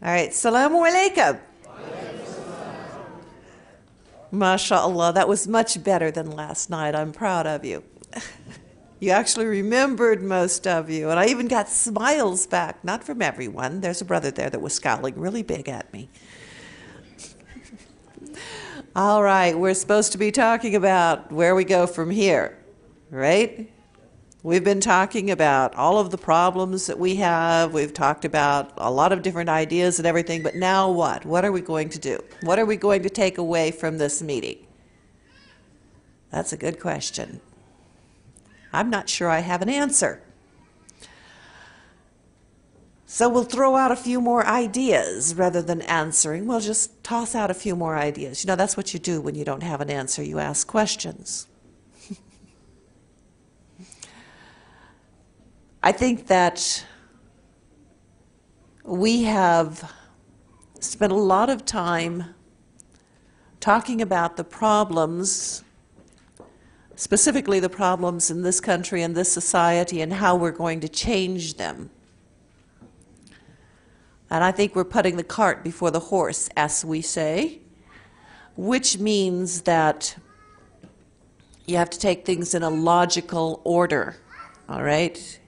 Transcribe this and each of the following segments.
All right, Assalamu alaikum. MashaAllah, that was much better than last night. I'm proud of you. You actually remembered, most of you. And I even got smiles back, not from everyone. There's a brother there that was scowling really big at me. All right, we're supposed to be talking about where we go from here, right? We've been talking about all of the problems that we have. We've talked about a lot of different ideas and everything, but now what? What are we going to do? What are we going to take away from this meeting? That's a good question. I'm not sure I have an answer. So we'll throw out a few more ideas rather than answering. We'll just toss out a few more ideas. You know, that's what you do when you don't have an answer. You ask questions. I think that we have spent a lot of time talking about the problems, specifically the problems in this country and this society, and how we're going to change them. And I think we're putting the cart before the horse, as we say, which means that you have to take things in a logical order, all right?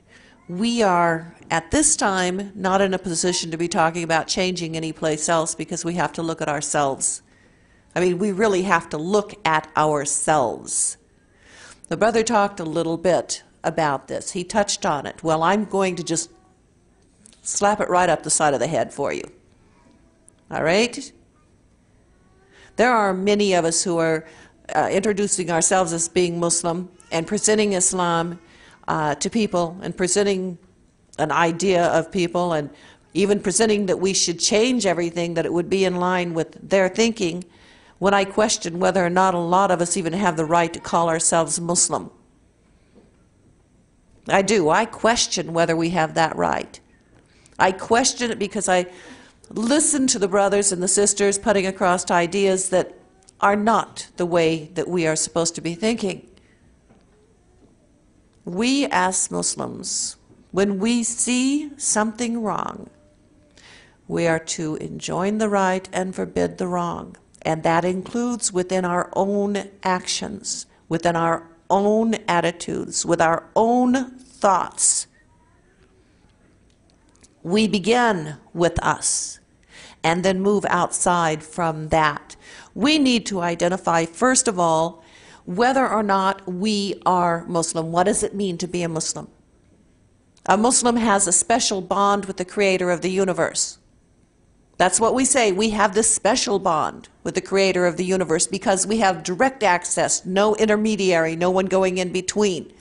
We are, at this time, not in a position to be talking about changing any place else because we have to look at ourselves. I mean, we really have to look at ourselves. The brother talked a little bit about this. He touched on it. Well, I'm going to just slap it right up the side of the head for you. All right? There are many of us who are introducing ourselves as being Muslim and presenting Islam to people and presenting an idea of people and even presenting that we should change everything, that it would be in line with their thinking, when I question whether or not a lot of us even have the right to call ourselves Muslim. I do. I question whether we have that right. I question it because I listen to the brothers and the sisters putting across ideas that are not the way that we are supposed to be thinking. We as Muslims, when we see something wrong, we are to enjoin the right and forbid the wrong. And that includes within our own actions, within our own attitudes, with our own thoughts. We begin with us and then move outside from that. We need to identify, first of all, whether or not we are Muslim. What does it mean to be a Muslim? A Muslim has a special bond with the Creator of the universe. That's what we say. We have this special bond with the Creator of the universe because we have direct access, no intermediary, no one going in between.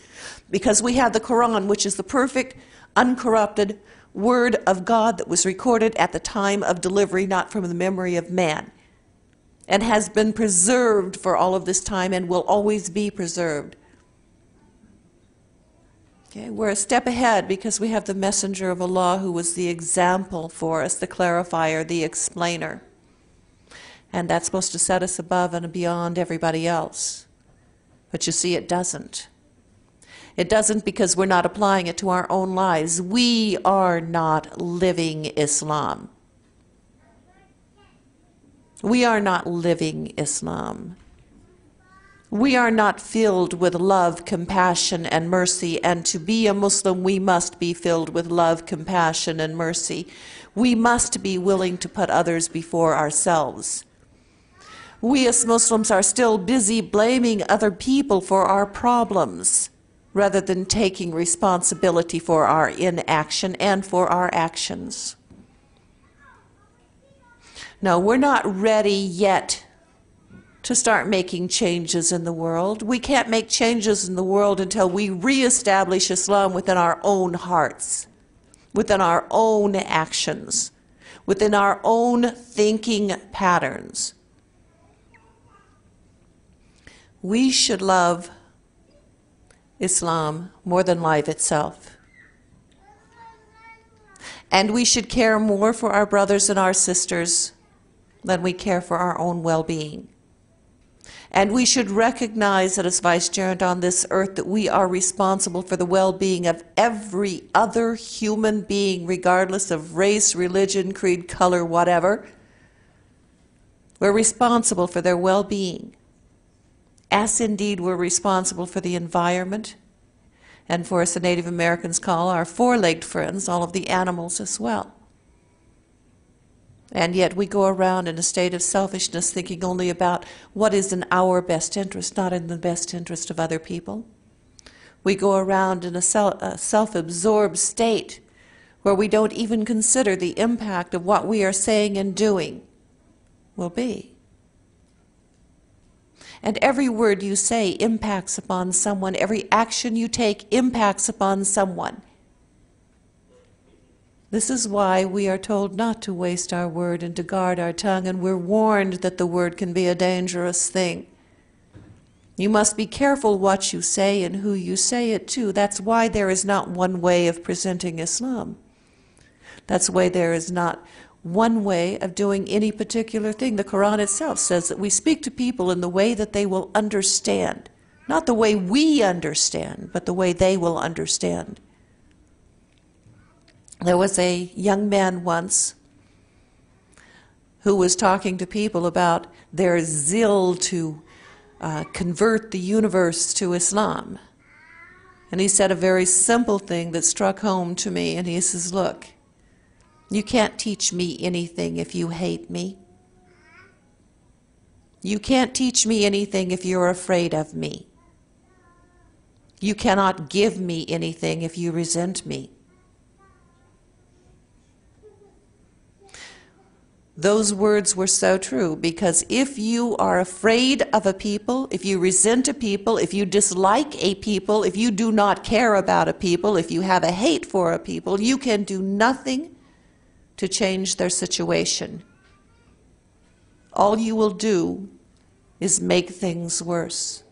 Because we have the Quran, which is the perfect, uncorrupted Word of God that was recorded at the time of delivery, not from the memory of man, and has been preserved for all of this time and will always be preserved. Okay, we're a step ahead because we have the Messenger of Allah who was the example for us, the clarifier, the explainer. And that's supposed to set us above and beyond everybody else. But you see, it doesn't. It doesn't because we're not applying it to our own lives. We are not living Islam. We are not living Islam. We are not filled with love, compassion, and mercy. And to be a Muslim, we must be filled with love, compassion, and mercy. We must be willing to put others before ourselves. We as Muslims are still busy blaming other people for our problems, rather than taking responsibility for our inaction and for our actions. No, we're not ready yet to start making changes in the world. We can't make changes in the world until we reestablish Islam within our own hearts, within our own actions, within our own thinking patterns. We should love Islam more than life itself. And we should care more for our brothers and our sisters than we care for our own well-being. And we should recognize that as vicegerent on this earth that we are responsible for the well-being of every other human being, regardless of race, religion, creed, color, whatever. We're responsible for their well-being, as indeed we're responsible for the environment, and for, as the Native Americans call our four-legged friends, all of the animals as well. And yet we go around in a state of selfishness, thinking only about what is in our best interest, not in the best interest of other people. We go around in a self-absorbed state where we don't even consider the impact of what we are saying and doing will be. And every word you say impacts upon someone. Every action you take impacts upon someone. This is why we are told not to waste our word and to guard our tongue, and we're warned that the word can be a dangerous thing. You must be careful what you say and who you say it to. That's why there is not one way of presenting Islam. That's why there is not one way of doing any particular thing. The Quran itself says that we speak to people in the way that they will understand. Not the way we understand, but the way they will understand. There was a young man once who was talking to people about their zeal to convert the universe to Islam. And he said a very simple thing that struck home to me, and he says, look, you can't teach me anything if you hate me. You can't teach me anything if you're afraid of me. You cannot give me anything if you resent me. Those words were so true, because if you are afraid of a people, if you resent a people, if you dislike a people, if you do not care about a people, if you have a hate for a people, you can do nothing to change their situation. All you will do is make things worse.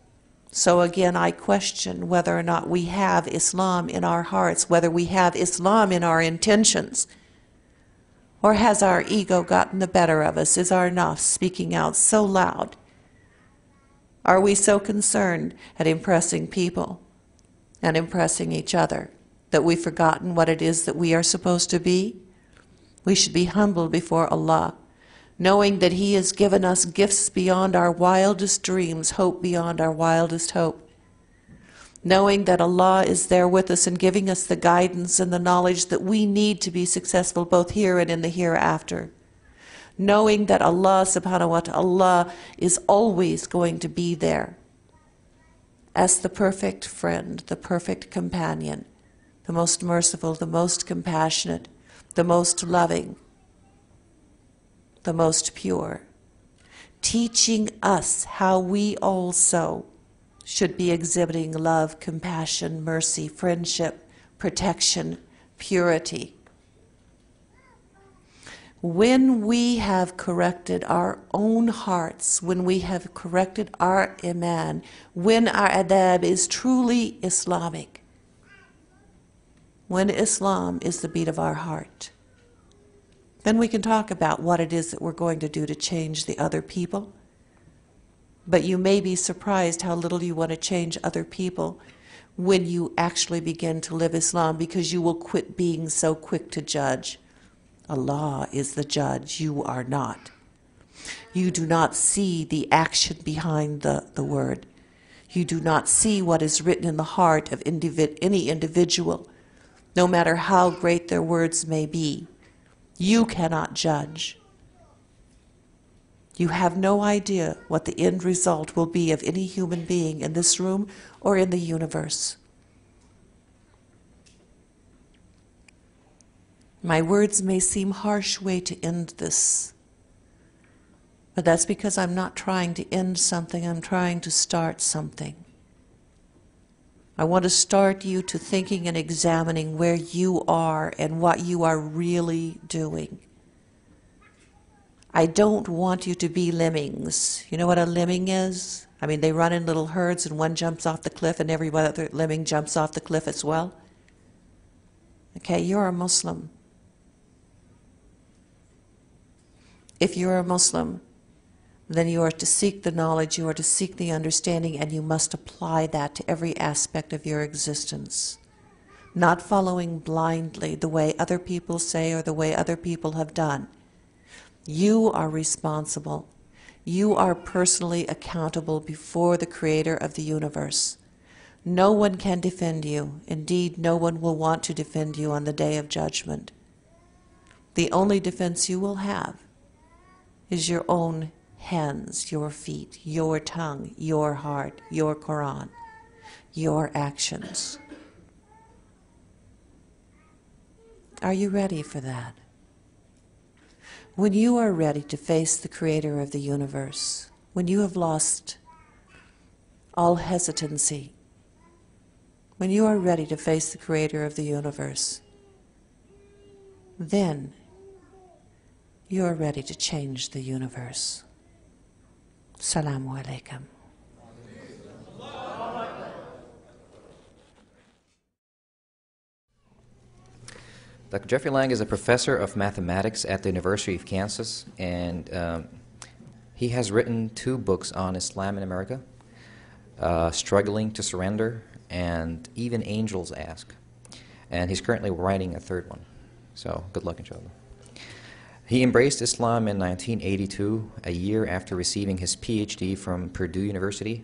So again, I question whether or not we have Islam in our hearts, whether we have Islam in our intentions. Or has our ego gotten the better of us? Is our nafs speaking out so loud? Are we so concerned at impressing people and impressing each other that we've forgotten what it is that we are supposed to be? We should be humble before Allah, knowing that He has given us gifts beyond our wildest dreams, hope beyond our wildest hope. Knowing that Allah is there with us and giving us the guidance and the knowledge that we need to be successful both here and in the hereafter. Knowing that Allah subhanahu wa ta'ala is always going to be there as the perfect friend, the perfect companion, the most merciful, the most compassionate, the most loving, the most pure, teaching us how we also should be exhibiting love, compassion, mercy, friendship, protection, purity. When we have corrected our own hearts, when we have corrected our iman, when our adab is truly Islamic, when Islam is the beat of our heart, then we can talk about what it is that we're going to do to change the other people. But you may be surprised how little you want to change other people when you actually begin to live Islam, because you will quit being so quick to judge. Allah is the judge, you are not. You do not see the action behind the word. You do not see what is written in the heart of any individual, no matter how great their words may be. You cannot judge. You have no idea what the end result will be of any human being in this room or in the universe. My words may seem harsh way to end this, but that's because I'm not trying to end something, I'm trying to start something. I want to start you to thinking and examining where you are and what you are really doing. I don't want you to be lemmings. You know what a lemming is? I mean, they run in little herds and one jumps off the cliff and every other lemming jumps off the cliff as well. Okay, you're a Muslim. If you're a Muslim, then you are to seek the knowledge, you are to seek the understanding, and you must apply that to every aspect of your existence. Not following blindly the way other people say or the way other people have done. You are responsible. You are personally accountable before the Creator of the universe. No one can defend you. Indeed, no one will want to defend you on the day of judgment. The only defense you will have is your own hands, your feet, your tongue, your heart, your Quran, your actions. Are you ready for that? When you are ready to face the Creator of the universe, when you have lost all hesitancy, when you are ready to face the Creator of the universe, then you are ready to change the universe. Assalamu alaikum. Dr. Jeffrey Lang is a professor of mathematics at the University of Kansas, and he has written 2 books on Islam in America, Struggling to Surrender, and Even Angels Ask. And he's currently writing a 3rd one. So good luck, inshallah. He embraced Islam in 1982, a year after receiving his PhD from Purdue University.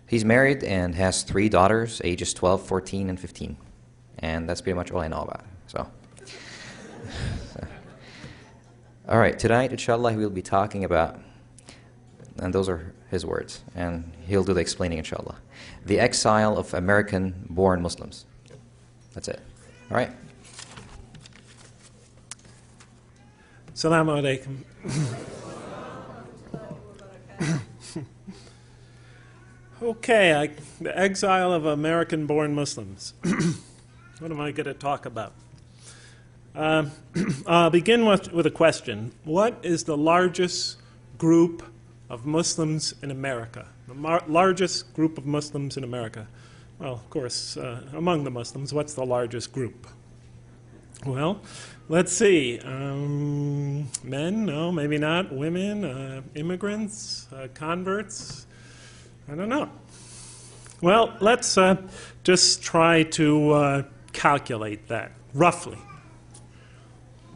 He's married and has 3 daughters, ages 12, 14, and 15. And that's pretty much all I know about him. So. All right, tonight, inshallah, we'll be talking about, and those are his words, and he'll do the explaining, inshallah, the exile of American-born Muslims. That's it. All right. Assalamu alaikum. Okay, the exile of American-born Muslims. What am I going to talk about? I'll begin with a question. What is the largest group of Muslims in America? The largest group of Muslims in America? Well, of course, among the Muslims, what's the largest group? Well, let's see. Men? No, maybe not. Women? Immigrants? Converts? I don't know. Well, let's just try to calculate that, roughly.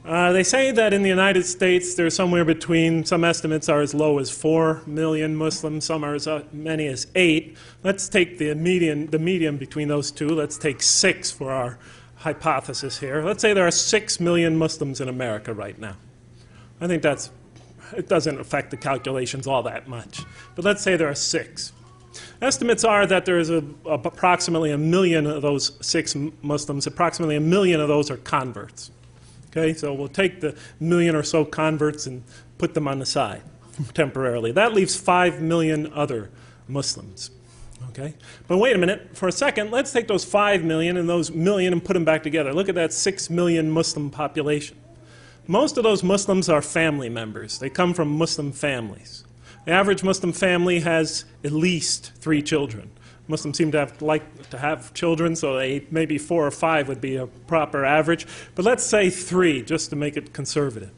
They say that in the United States there's somewhere between, some estimates are as low as 4 million Muslims, some are as many as 8. Let's take the median between those two. Let's take 6 for our hypothesis here. Let's say there are 6 million Muslims in America right now. I think it doesn't affect the calculations all that much. But let's say there are 6. Estimates are that there is approximately 1 million of those 6 Muslims, approximately 1 million of those are converts. Okay, so we'll take the 1 million or so converts and put them on the side temporarily. That leaves 5 million other Muslims. Okay, but wait a minute, for a second, let's take those 5 million and those million and put them back together. Look at that 6 million Muslim population. Most of those Muslims are family members. They come from Muslim families. The average Muslim family has at least 3 children. Muslims seem to like to have children, so maybe 4 or 5 would be a proper average. But let's say 3, just to make it conservative.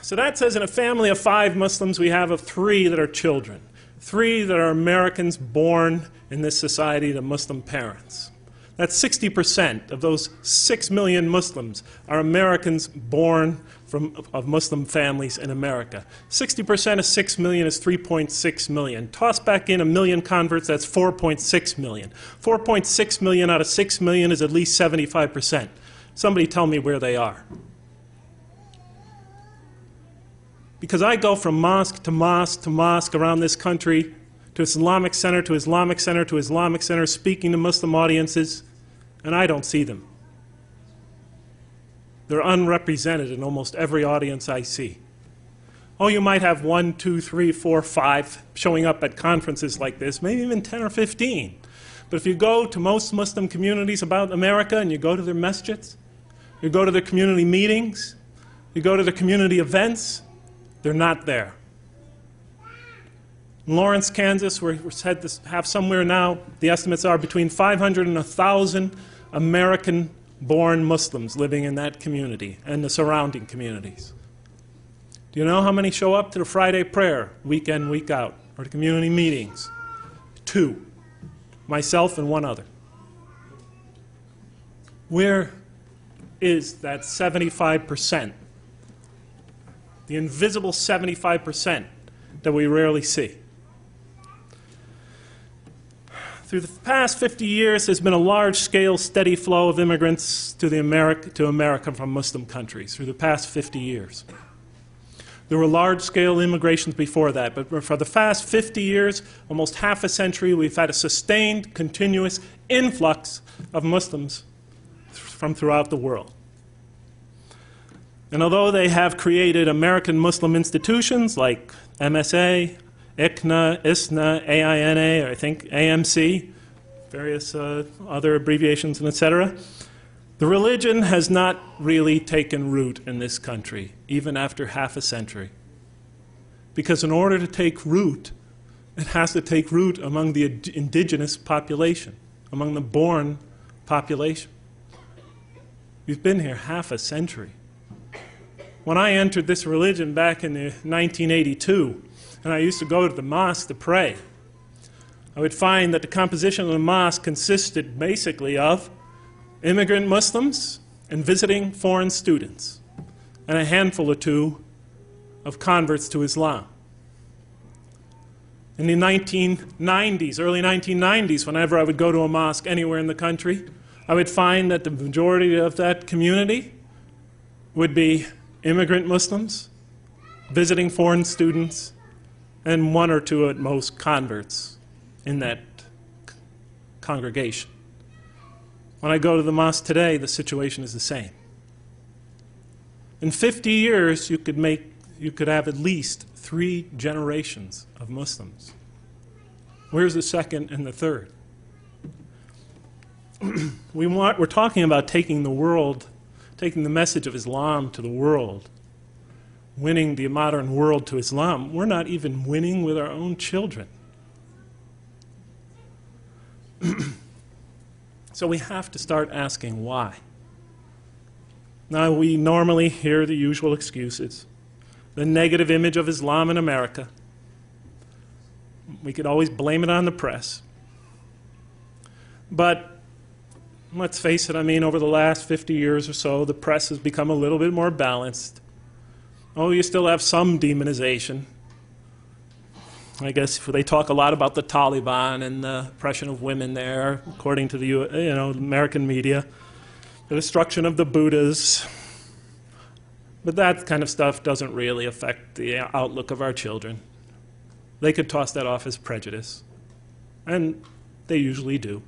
So that says in a family of 5 Muslims, we have 3 that are children. 3 that are Americans born in this society to Muslim parents. That's 60% of those 6 million Muslims are Americans born of Muslim families in America. 60% of 6 million is 3.6 million. Toss back in 1 million converts, that's 4.6 million. 4.6 million out of 6 million is at least 75%. Somebody tell me where they are. Because I go from mosque to mosque to mosque around this country, to Islamic center to Islamic center to Islamic center, speaking to Muslim audiences, and I don't see them. They're unrepresented in almost every audience I see. Oh, you might have 1, 2, 3, 4, 5 showing up at conferences like this, maybe even 10 or 15. But if you go to most Muslim communities about America and you go to their masjids, you go to their community meetings, you go to their community events, they're not there. In Lawrence, Kansas, we're said to have somewhere now, the estimates are between 500 and 1,000 American-born Muslims living in that community and the surrounding communities. Do you know how many show up to the Friday prayer, week in, week out, or the community meetings? 2. Myself and one other. Where is that 75%? The invisible 75% that we rarely see. Through the past 50 years, there's been a large-scale, steady flow of immigrants to America from Muslim countries, through the past 50 years. There were large-scale immigrations before that, but for the past 50 years, almost half a century, we've had a sustained, continuous influx of Muslims from throughout the world. And although they have created American Muslim institutions like MSA, ICNA, ISNA, AINA, or I think AMC, various other abbreviations, and etc., the religion has not really taken root in this country, even after half a century. Because in order to take root, it has to take root among the indigenous population, among the born population. We've been here half a century. When I entered this religion back in 1982, and I used to go to the mosque to pray, I would find that the composition of the mosque consisted basically of immigrant Muslims and visiting foreign students, and a handful or two of converts to Islam. In the 1990s, early 1990s, whenever I would go to a mosque anywhere in the country, I would find that the majority of that community would be immigrant Muslims, visiting foreign students, and 1 or 2 at most converts in that congregation. When I go to the mosque today, the situation is the same. In 50 years, you could have at least 3 generations of Muslims. Where's the second and the third? We're talking about taking the message of Islam to the world, winning the modern world to Islam. We're not even winning with our own children. So we have to start asking why. Now, we normally hear the usual excuses. The negative image of Islam in America. We could always blame it on the press. But let's face it, I mean, over the last 50 years or so, the press has become a little bit more balanced. Oh, you still have some demonization. I guess they talk a lot about the Taliban and the oppression of women there, according to the American media, the destruction of the Buddhas. But that kind of stuff doesn't really affect the outlook of our children. They could toss that off as prejudice, and they usually do.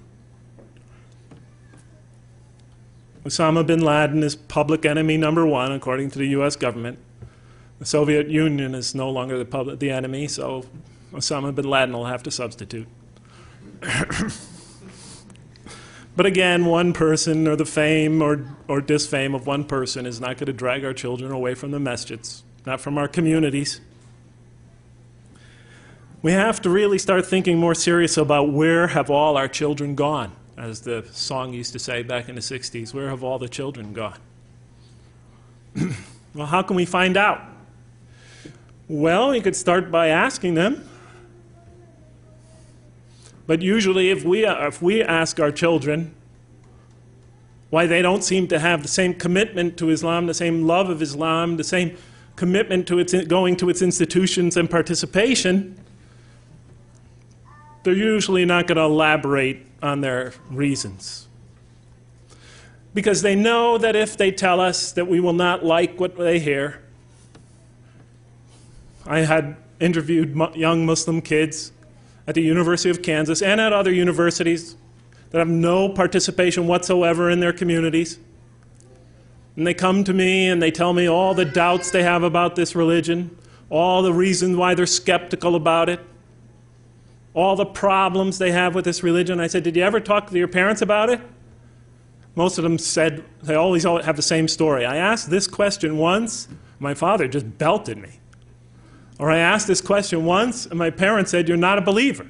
Osama bin Laden is public enemy number 1, according to the U.S. government. The Soviet Union is no longer the enemy, so Osama bin Laden will have to substitute. But again, one person or the fame or disfame of one person is not going to drag our children away from the masjids, not from our communities. We have to really start thinking more serious about where have all our children gone, as the song used to say back in the 60s, where have all the children gone? Well, how can we find out? Well, you could start by asking them. But usually if we ask our children why they don't seem to have the same commitment to Islam, the same love of Islam, the same commitment to going to its institutions and participation, they're usually not going to elaborate on their reasons. Because they know that if they tell us that we will not like what they hear. I had interviewed young Muslim kids at the University of Kansas and at other universities that have no participation whatsoever in their communities. And they come to me and they tell me all the doubts they have about this religion, all the reasons why they're skeptical about it, all the problems they have with this religion. I said, did you ever talk to your parents about it? Most of them said, they always have the same story. I asked this question once, my father just belted me. Or I asked this question once, and my parents said, you're not a believer.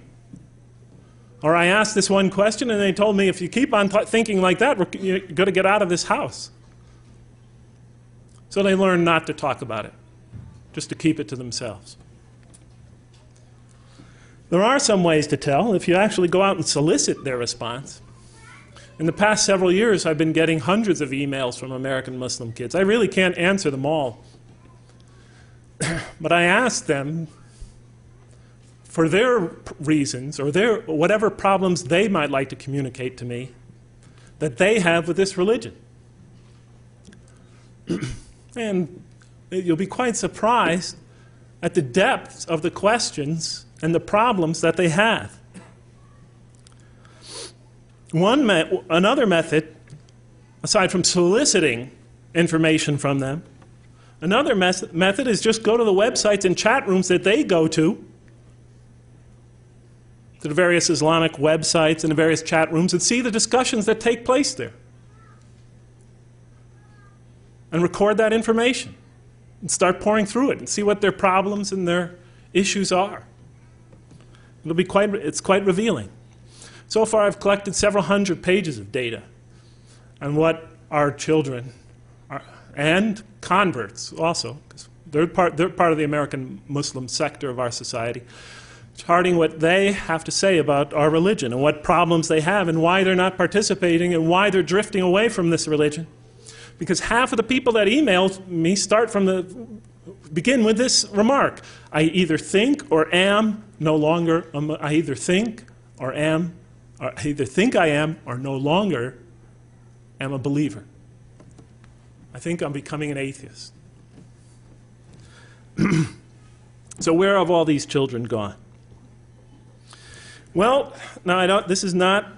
Or I asked this one question, and they told me, if you keep on thinking like that, you're going to get out of this house. So they learned not to talk about it. just to keep it to themselves. There are some ways to tell if you actually go out and solicit their response. In the past several years, I've been getting hundreds of emails from American Muslim kids. I really can't answer them all. But I ask them for their reasons or their whatever problems they might like to communicate to me that they have with this religion. And you'll be quite surprised at the depth of the questions and the problems that they have. Another method, aside from soliciting information from them, another method is just go to the websites and chat rooms that they go to the various Islamic websites and the various chat rooms, and see the discussions that take place there. And record that information. And start pouring through it and see what their problems and their issues are. It's quite revealing. So far, I've collected several hundred pages of data on what our children are, and converts also, because they're part of the American Muslim sector of our society, charting what they have to say about our religion and what problems they have and why they're not participating and why they're drifting away from this religion. Because half of the people that email me begin with this remark: I either think or am no longer, I either think I am or no longer am a believer. I think I'm becoming an atheist. So where have all these children gone? Well, now this is not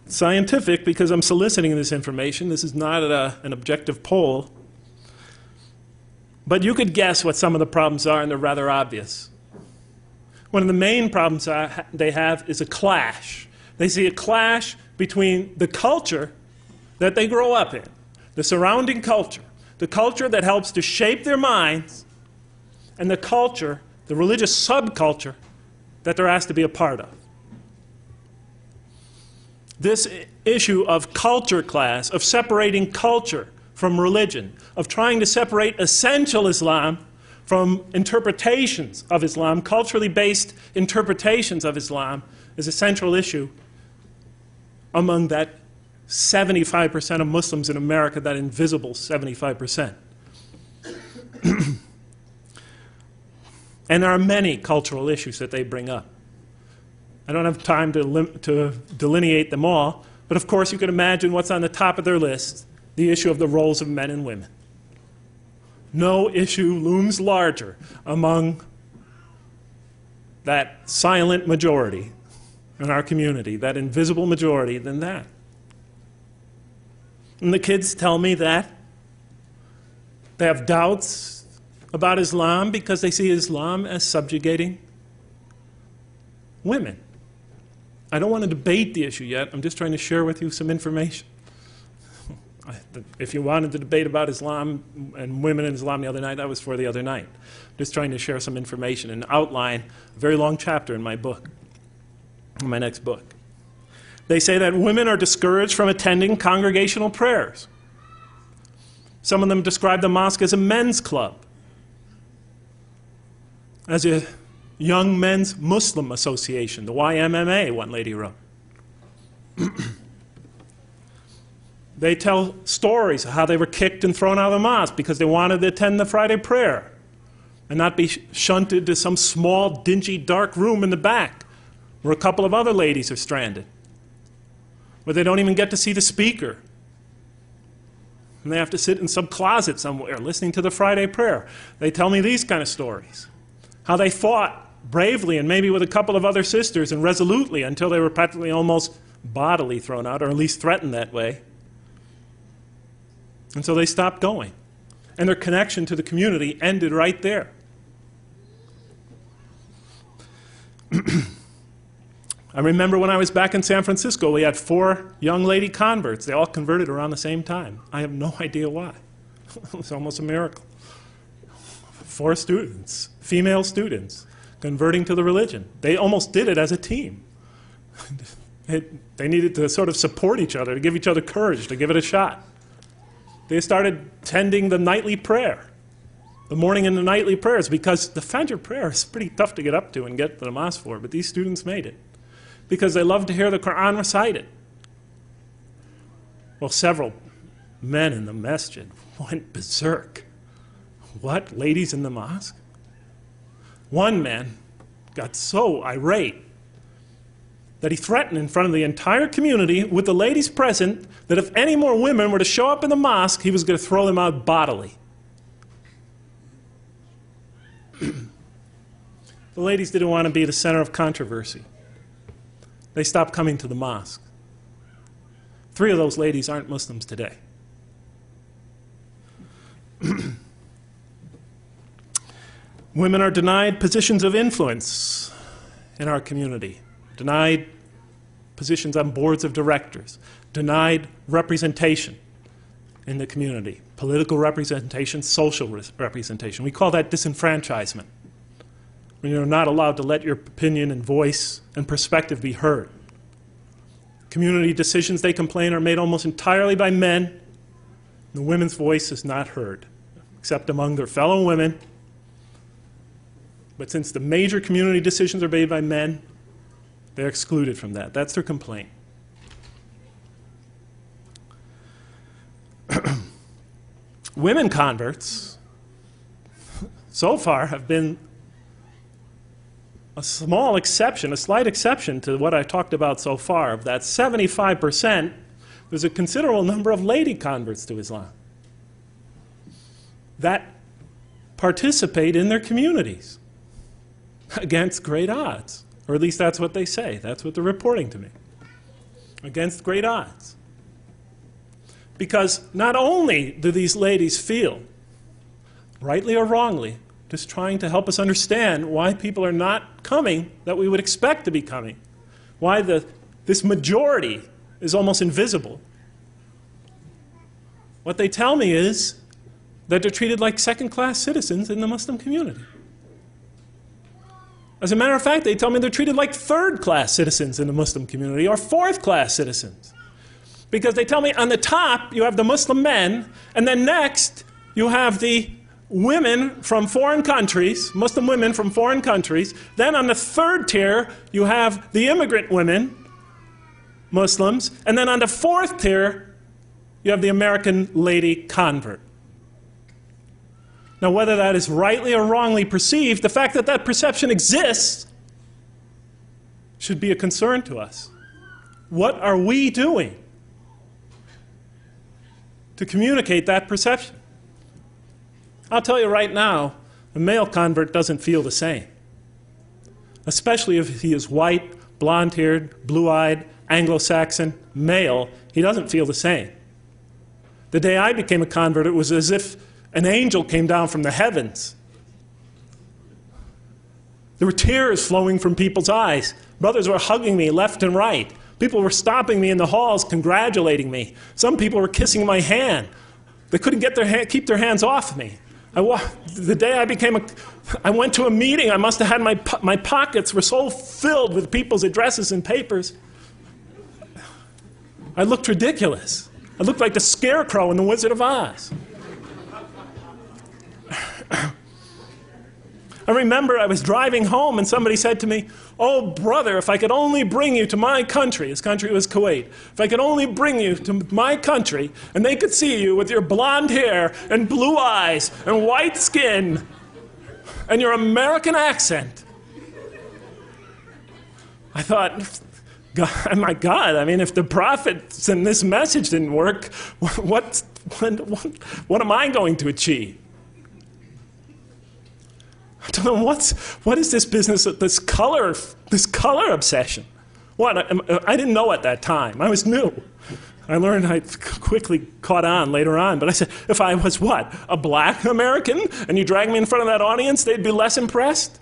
scientific because I'm soliciting this information. This is not an objective poll. But you could guess what some of the problems are, and they're rather obvious. One of the main problems they have is a clash. They see a clash between the culture that they grow up in, the surrounding culture, the culture that helps to shape their minds, and the culture, the religious subculture, that they're asked to be a part of. This issue of culture class, of separating culture from religion, of trying to separate essential Islam from interpretations of Islam, culturally based interpretations of Islam, is a central issue among that 75% of Muslims in America, that invisible 75%. And there are many cultural issues that they bring up. I don't have time to delineate them all, but of course you can imagine what's on the top of their list, the issue of the roles of men and women. No issue looms larger among that silent majority in our community, that invisible majority, than that. And the kids tell me that they have doubts about Islam because they see Islam as subjugating women. I don't want to debate the issue yet. I'm just trying to share with you some information. If you wanted to debate about Islam and women in Islam the other night, that was for the other night. I'm just trying to share some information and outline a very long chapter in my book, in my next book. They say that women are discouraged from attending congregational prayers. Some of them describe the mosque as a men's club, as a Young Men's Muslim Association, the YMMA, one lady wrote. They tell stories of how they were kicked and thrown out of the mosque because they wanted to attend the Friday prayer and not be shunted to some small, dingy, dark room in the back where a couple of other ladies are stranded, where they don't even get to see the speaker. And they have to sit in some closet somewhere listening to the Friday prayer. They tell me these kind of stories. How they fought bravely and maybe with a couple of other sisters and resolutely until they were practically almost bodily thrown out, or at least threatened that way. And so they stopped going. And their connection to the community ended right there. I remember when I was back in San Francisco, we had 4 young lady converts. They all converted around the same time. I have no idea why. It was almost a miracle. 4 students, female students, converting to the religion. They almost did it as a team. They needed to sort of support each other, to give each other courage, to give it a shot. They started attending the nightly prayer. the morning and the nightly prayers, because the Fajr prayer is pretty tough to get up to and get to the mosque for, but these students made it because they love to hear the Quran recited. Well, several men in the masjid went berserk. What? Ladies in the mosque? One man got so irate that he threatened in front of the entire community with the ladies present that if any more women were to show up in the mosque, he was going to throw them out bodily. The ladies didn't want to be the center of controversy. They stopped coming to the mosque. 3 of those ladies aren't Muslims today. Women are denied positions of influence in our community, denied positions on boards of directors, denied representation in the community, political representation, social representation. We call that disenfranchisement, when you're not allowed to let your opinion and voice and perspective be heard. Community decisions, they complain, are made almost entirely by men. The women's voice is not heard, except among their fellow women. But since the major community decisions are made by men, they're excluded from that. That's their complaint. Women converts, so far, have been a small exception, a slight exception to what I talked about so far. Of that 75%, there's a considerable number of lady converts to Islam that participate in their communities against great odds. Or at least that's what they say. That's what they're reporting to me. Against great odds. Because not only do these ladies feel, rightly or wrongly, just trying to help us understand why people are not coming that we would expect to be coming, why this majority is almost invisible. What they tell me is that they're treated like second-class citizens in the Muslim community. As a matter of fact, they tell me they're treated like third-class citizens in the Muslim community or fourth-class citizens. Because they tell me on the top you have the Muslim men, and then next you have the women from foreign countries, Muslim women from foreign countries. Then on the third tier you have the immigrant women, Muslims, and then on the fourth tier you have the American lady convert. Now, whether that is rightly or wrongly perceived, the fact that that perception exists should be a concern to us. What are we doing to communicate that perception? I'll tell you right now, a male convert doesn't feel the same. Especially if he is white, blonde-haired, blue-eyed, Anglo-Saxon, male, he doesn't feel the same. The day I became a convert, it was as if an angel came down from the heavens. There were tears flowing from people's eyes. Brothers were hugging me left and right. People were stopping me in the halls, congratulating me. Some people were kissing my hand. They couldn't keep their hands off me. The day I went to a meeting, I must have had my pockets were so filled with people's addresses and papers. I looked ridiculous. I looked like the Scarecrow in The Wizard of Oz. I remember I was driving home and somebody said to me, "Oh, brother, if I could only bring you to my country," his country was Kuwait, "if I could only bring you to my country and they could see you with your blonde hair and blue eyes and white skin and your American accent." I thought, God, my God, I mean, if the prophets and this message didn't work, what am I going to achieve? I don't know what is this business of this color obsession? What? I didn't know at that time. I was new. I learned, I quickly caught on later on, but I said, if I was what? A black American and you drag me in front of that audience, they'd be less impressed?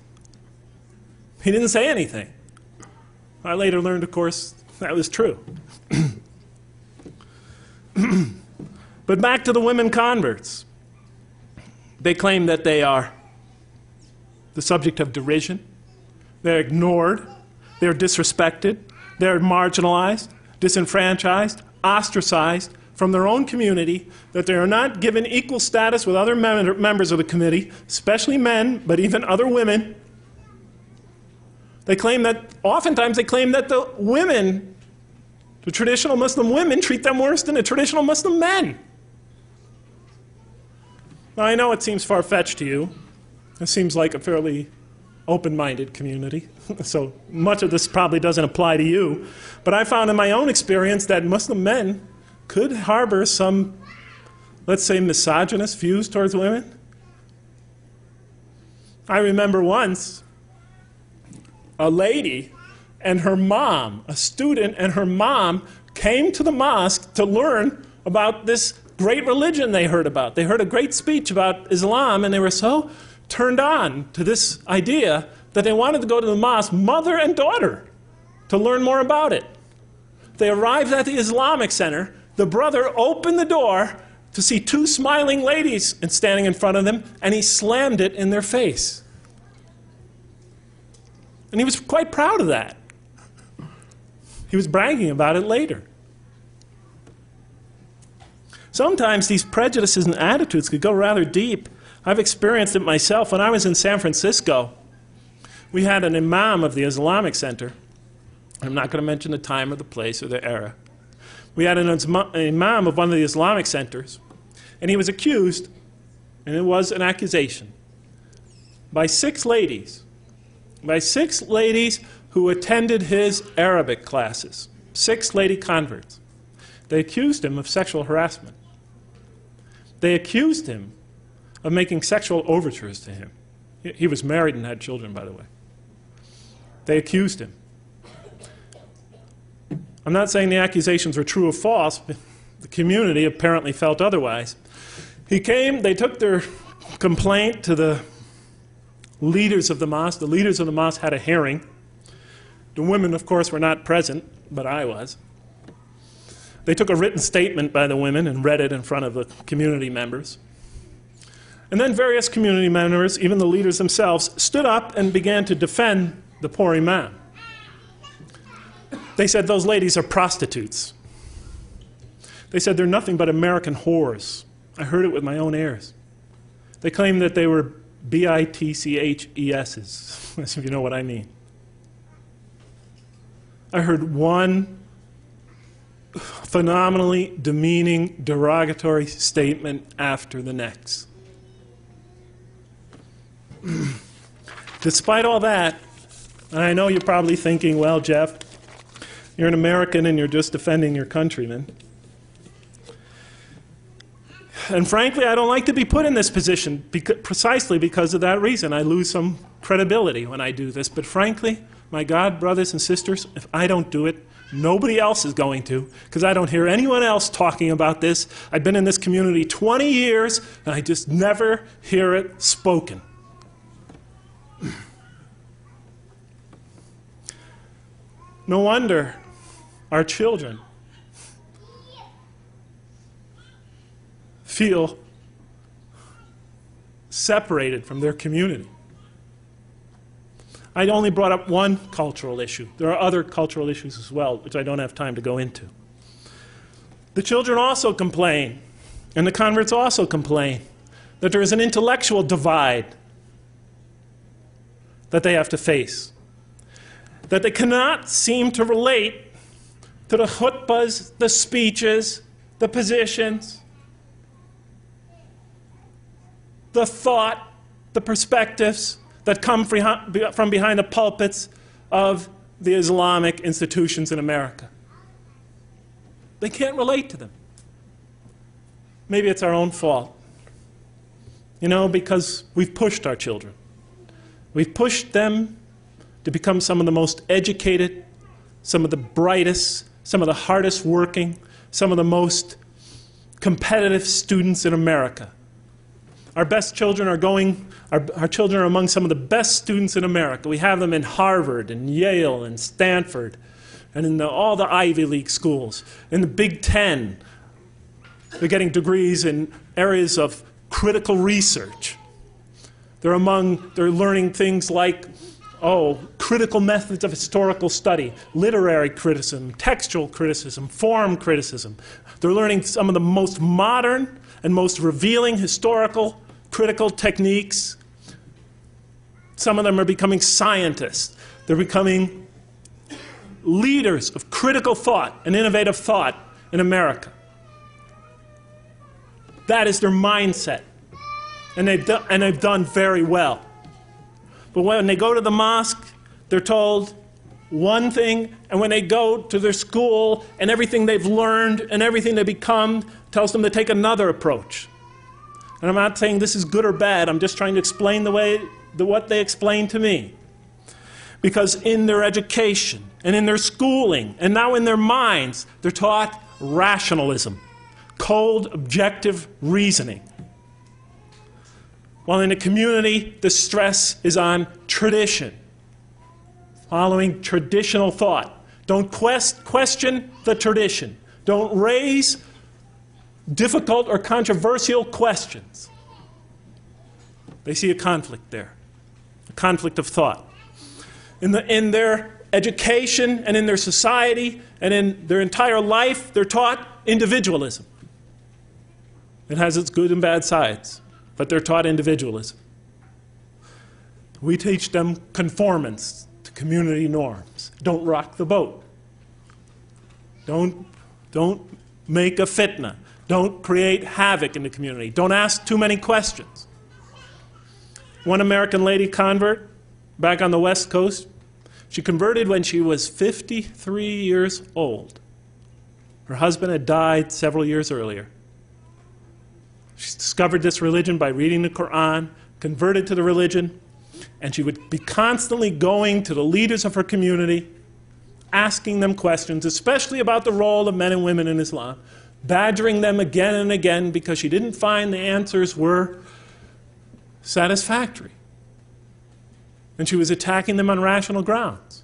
He didn't say anything. I later learned, of course, that was true. But back to the women converts. They claim that they are the subject of derision. They're ignored. They're disrespected. They're marginalized, disenfranchised, ostracized, from their own community, that they are not given equal status with other members of the committee, especially men, but even other women. They claim that, oftentimes they claim that the women, the traditional Muslim women, treat them worse than the traditional Muslim men. Now, I know it seems far-fetched to you. It seems like a fairly open-minded community, so much of this probably doesn't apply to you. But I found in my own experience that Muslim men could harbor some, let's say, misogynist views towards women. I remember once a lady and her mom, a student and her mom, came to the mosque to learn about this great religion they heard about. They heard a great speech about Islam, and they were so turned on to this idea that they wanted to go to the mosque, mother and daughter, to learn more about it. They arrived at the Islamic Center. The brother opened the door to see two smiling ladies standing in front of them, and he slammed it in their face. And he was quite proud of that. He was bragging about it later. Sometimes these prejudices and attitudes could go rather deep. I've experienced it myself. When I was in San Francisco, we had an imam of the Islamic Center. I'm not going to mention the time or the place or the era. We had an imam of one of the Islamic centers, and he was accused, and it was an accusation, by six ladies who attended his Arabic classes, 6 lady converts. They accused him of sexual harassment. They accused him of making sexual overtures to him. He was married and had children, by the way. They accused him. I'm not saying the accusations were true or false. The community apparently felt otherwise. He came, they took their complaint to the leaders of the mosque. The leaders of the mosque had a hearing. The women, of course, were not present, but I was. They took a written statement by the women and read it in front of the community members. And then various community members, even the leaders themselves, stood up and began to defend the poor imam. They said those ladies are prostitutes. They said they're nothing but American whores. I heard it with my own ears. They claimed that they were bitches, if you know what I mean. I heard one phenomenally demeaning, derogatory statement after the next. Despite all that, and I know you're probably thinking, well, Jeff, you're an American and you're just defending your countrymen. And frankly, I don't like to be put in this position precisely because of that reason. I lose some credibility when I do this. But frankly, my God, brothers and sisters, if I don't do it, nobody else is going to, because I don't hear anyone else talking about this. I've been in this community 20 years, and I just never hear it spoken. No wonder our children feel separated from their community. I only brought up one cultural issue. There are other cultural issues as well, which I don't have time to go into. The children also complain, and the converts also complain, that there is an intellectual divide that they have to face, that they cannot seem to relate to the khutbahs, the speeches, the positions, the thought, the perspectives that come from behind the pulpits of the Islamic institutions in America. They can't relate to them. Maybe it's our own fault. You know, because we've pushed our children. We've pushed them to become some of the most educated, some of the brightest, some of the hardest working, some of the most competitive students in America. Our best children are our children are among some of the best students in America. We have them in Harvard and Yale and Stanford and in all the Ivy League schools, in the Big Ten. They're getting degrees in areas of critical research. They're learning things like, critical methods of historical study, literary criticism, textual criticism, form criticism. They're learning some of the most modern and most revealing historical critical techniques. Some of them are becoming scientists. They're becoming leaders of critical thought and innovative thought in America. That is their mindset. And they've done very well. But when they go to the mosque, they're told one thing, and when they go to their school and everything they've learned and everything they become tells them to take another approach. And I'm not saying this is good or bad. I'm just trying to explain what they explain to me. Because in their education and in their schooling and now in their minds, they're taught rationalism, cold, objective reasoning. While in the community, the stress is on tradition, following traditional thought. Don't question the tradition. Don't raise difficult or controversial questions. They see a conflict there, a conflict of thought. In their education and in their society and in their entire life, they're taught individualism. It has its good and bad sides, but they're taught individualism. We teach them conformance to community norms. Don't rock the boat. Don't make a fitna. Don't create havoc in the community. Don't ask too many questions. One American lady convert back on the West Coast, she converted when she was 53 years old. Her husband had died several years earlier. She discovered this religion by reading the Quran, converted to the religion, and she would be constantly going to the leaders of her community, asking them questions, especially about the role of men and women in Islam, badgering them again and again because she didn't find the answers were satisfactory. And she was attacking them on rational grounds.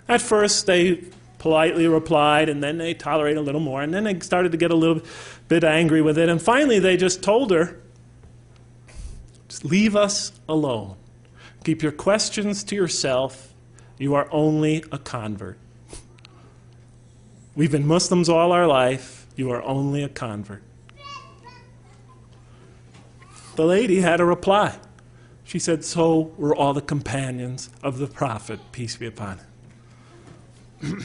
At first, they politely replied, and then they tolerated a little more, and then they started to get a little bit angry with it, and finally they just told her, just leave us alone. Keep your questions to yourself. You are only a convert. We've been Muslims all our life. You are only a convert. The lady had a reply. She said, so were all the companions of the Prophet, peace be upon him.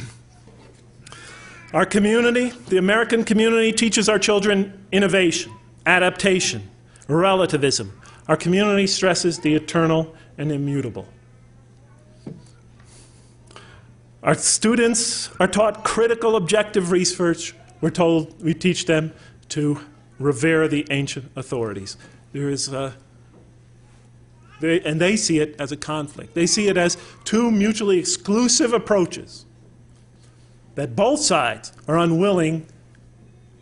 Our community, the American community, teaches our children innovation, adaptation, relativism. Our community stresses the eternal and immutable. Our students are taught critical, objective research. We teach them to revere the ancient authorities. And they see it as a conflict. They see it as two mutually exclusive approaches that both sides are unwilling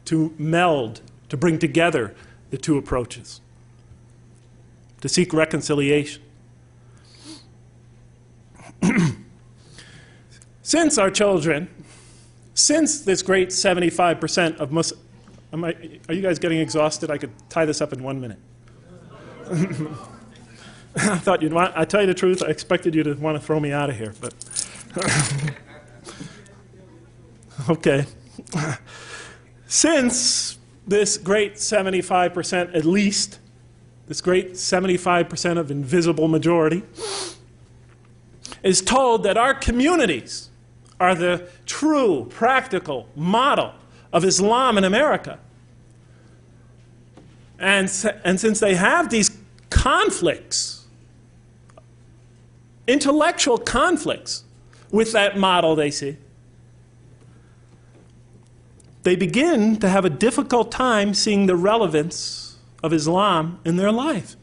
to meld, to bring together the two approaches, to seek reconciliation. Since our children, since this great 75% of Muslims, are you guys getting exhausted? I could tie this up in 1 minute. I thought you'd want, I tell you the truth, I expected you to want to throw me out of here, but okay. Since this great 75%, at least, this great 75% of invisible majority, is told that our communities are the true, practical model of Islam in America. And since they have these conflicts, intellectual conflicts with that model they see, they begin to have a difficult time seeing the relevance of Islam in their life.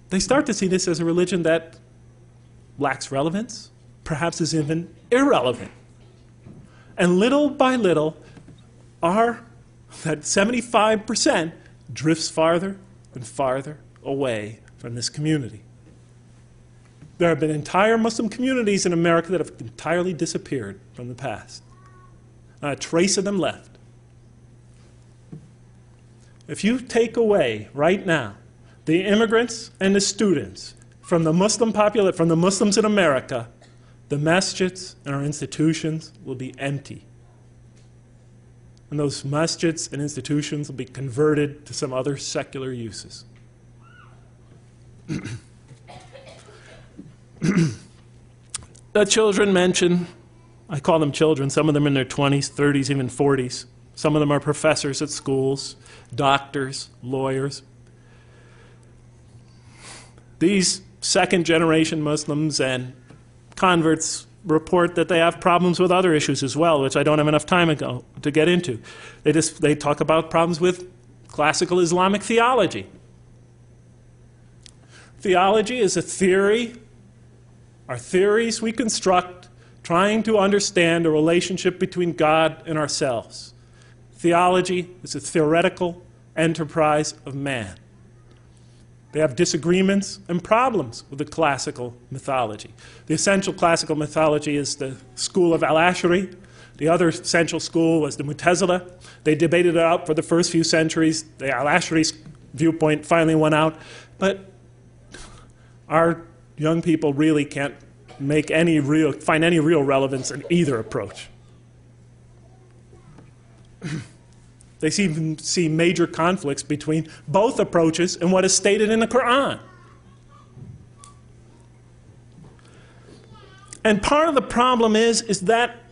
They start to see this as a religion that lacks relevance, perhaps is even irrelevant. And little by little, that 75% drifts farther and farther away from this community. There have been entire Muslim communities in America that have entirely disappeared from the past. Not a trace of them left. If you take away right now the immigrants and the students from the Muslims in America, the masjids and our institutions will be empty. And those masjids and institutions will be converted to some other secular uses. The children mentioned, I call them children, some of them in their 20s, 30s, even 40s. Some of them are professors at schools, doctors, lawyers. These second-generation Muslims and converts report that they have problems with other issues as well, which I don't have enough time to get into. They talk about problems with classical Islamic theology. Theology is a theory, are theories we construct trying to understand a relationship between God and ourselves. Theology is a theoretical enterprise of man. They have disagreements and problems with the classical mythology. The essential classical mythology is the school of Al-Ash'ari. The other essential school was the Mu'tazila. They debated it out for the first few centuries. The Al-Ash'ari's viewpoint finally won out. But our young people really can't find any real relevance in either approach. They see major conflicts between both approaches and what is stated in the Quran. And part of the problem is that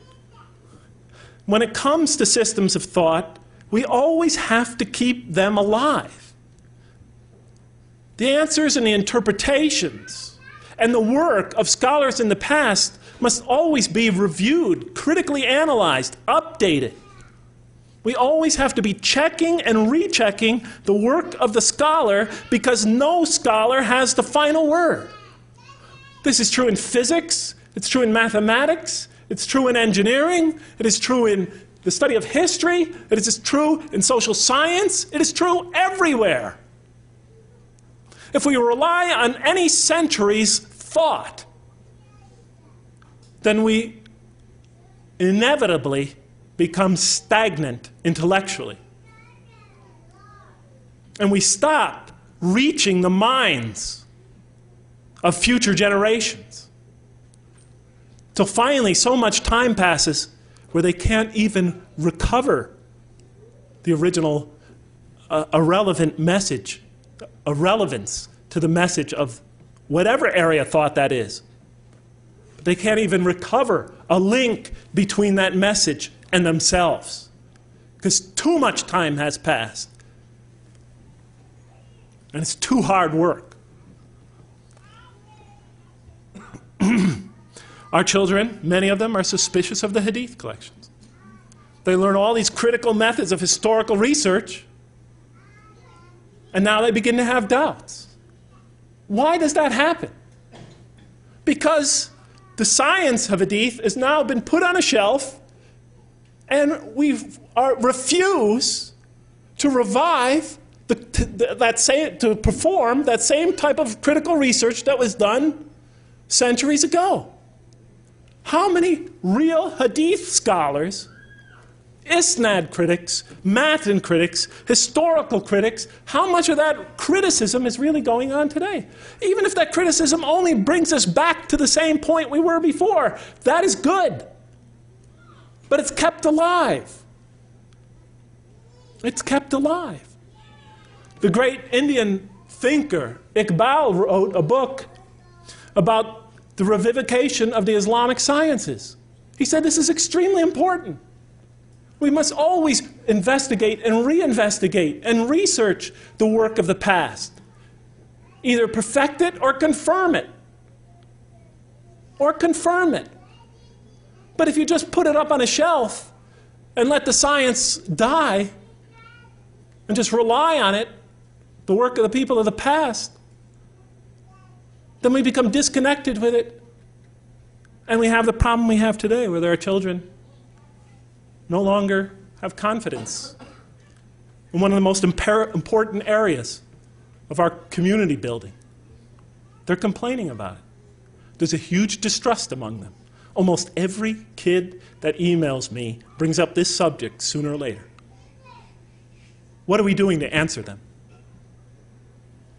when it comes to systems of thought, we always have to keep them alive. The answers and the interpretations and the work of scholars in the past must always be reviewed, critically analyzed, updated. We always have to be checking and rechecking the work of the scholar because no scholar has the final word. This is true in physics, it's true in mathematics, it's true in engineering, it is true in the study of history, it is true in social science, it is true everywhere. If we rely on any century's thought, then we inevitably become stagnant intellectually. And we stop reaching the minds of future generations. Till finally so much time passes where they can't even recover the original irrelevant message, a relevance to the message of whatever area of thought that is. They can't even recover a link between that message and themselves, because too much time has passed. And it's too hard work. Our children, many of them, are suspicious of the Hadith collections. They learn all these critical methods of historical research, and now they begin to have doubts. Why does that happen? Because the science of Hadith has now been put on a shelf, and we refuse to revive, to perform that same type of critical research that was done centuries ago. How many real Hadith scholars, Isnad critics, Matan critics, historical critics, how much of that criticism is really going on today? Even if that criticism only brings us back to the same point we were before, that is good. But it's kept alive. It's kept alive. The great Indian thinker Iqbal wrote a book about the revivification of the Islamic sciences. He said this is extremely important. We must always investigate and reinvestigate and research the work of the past. Either perfect it or confirm it. Or confirm it. But if you just put it up on a shelf and let the science die and just rely on it, the work of the people of the past, then we become disconnected with it. And we have the problem we have today where there are children no longer have confidence in one of the most important areas of our community building. They're complaining about it. There's a huge distrust among them. Almost every kid that emails me brings up this subject sooner or later. What are we doing to answer them?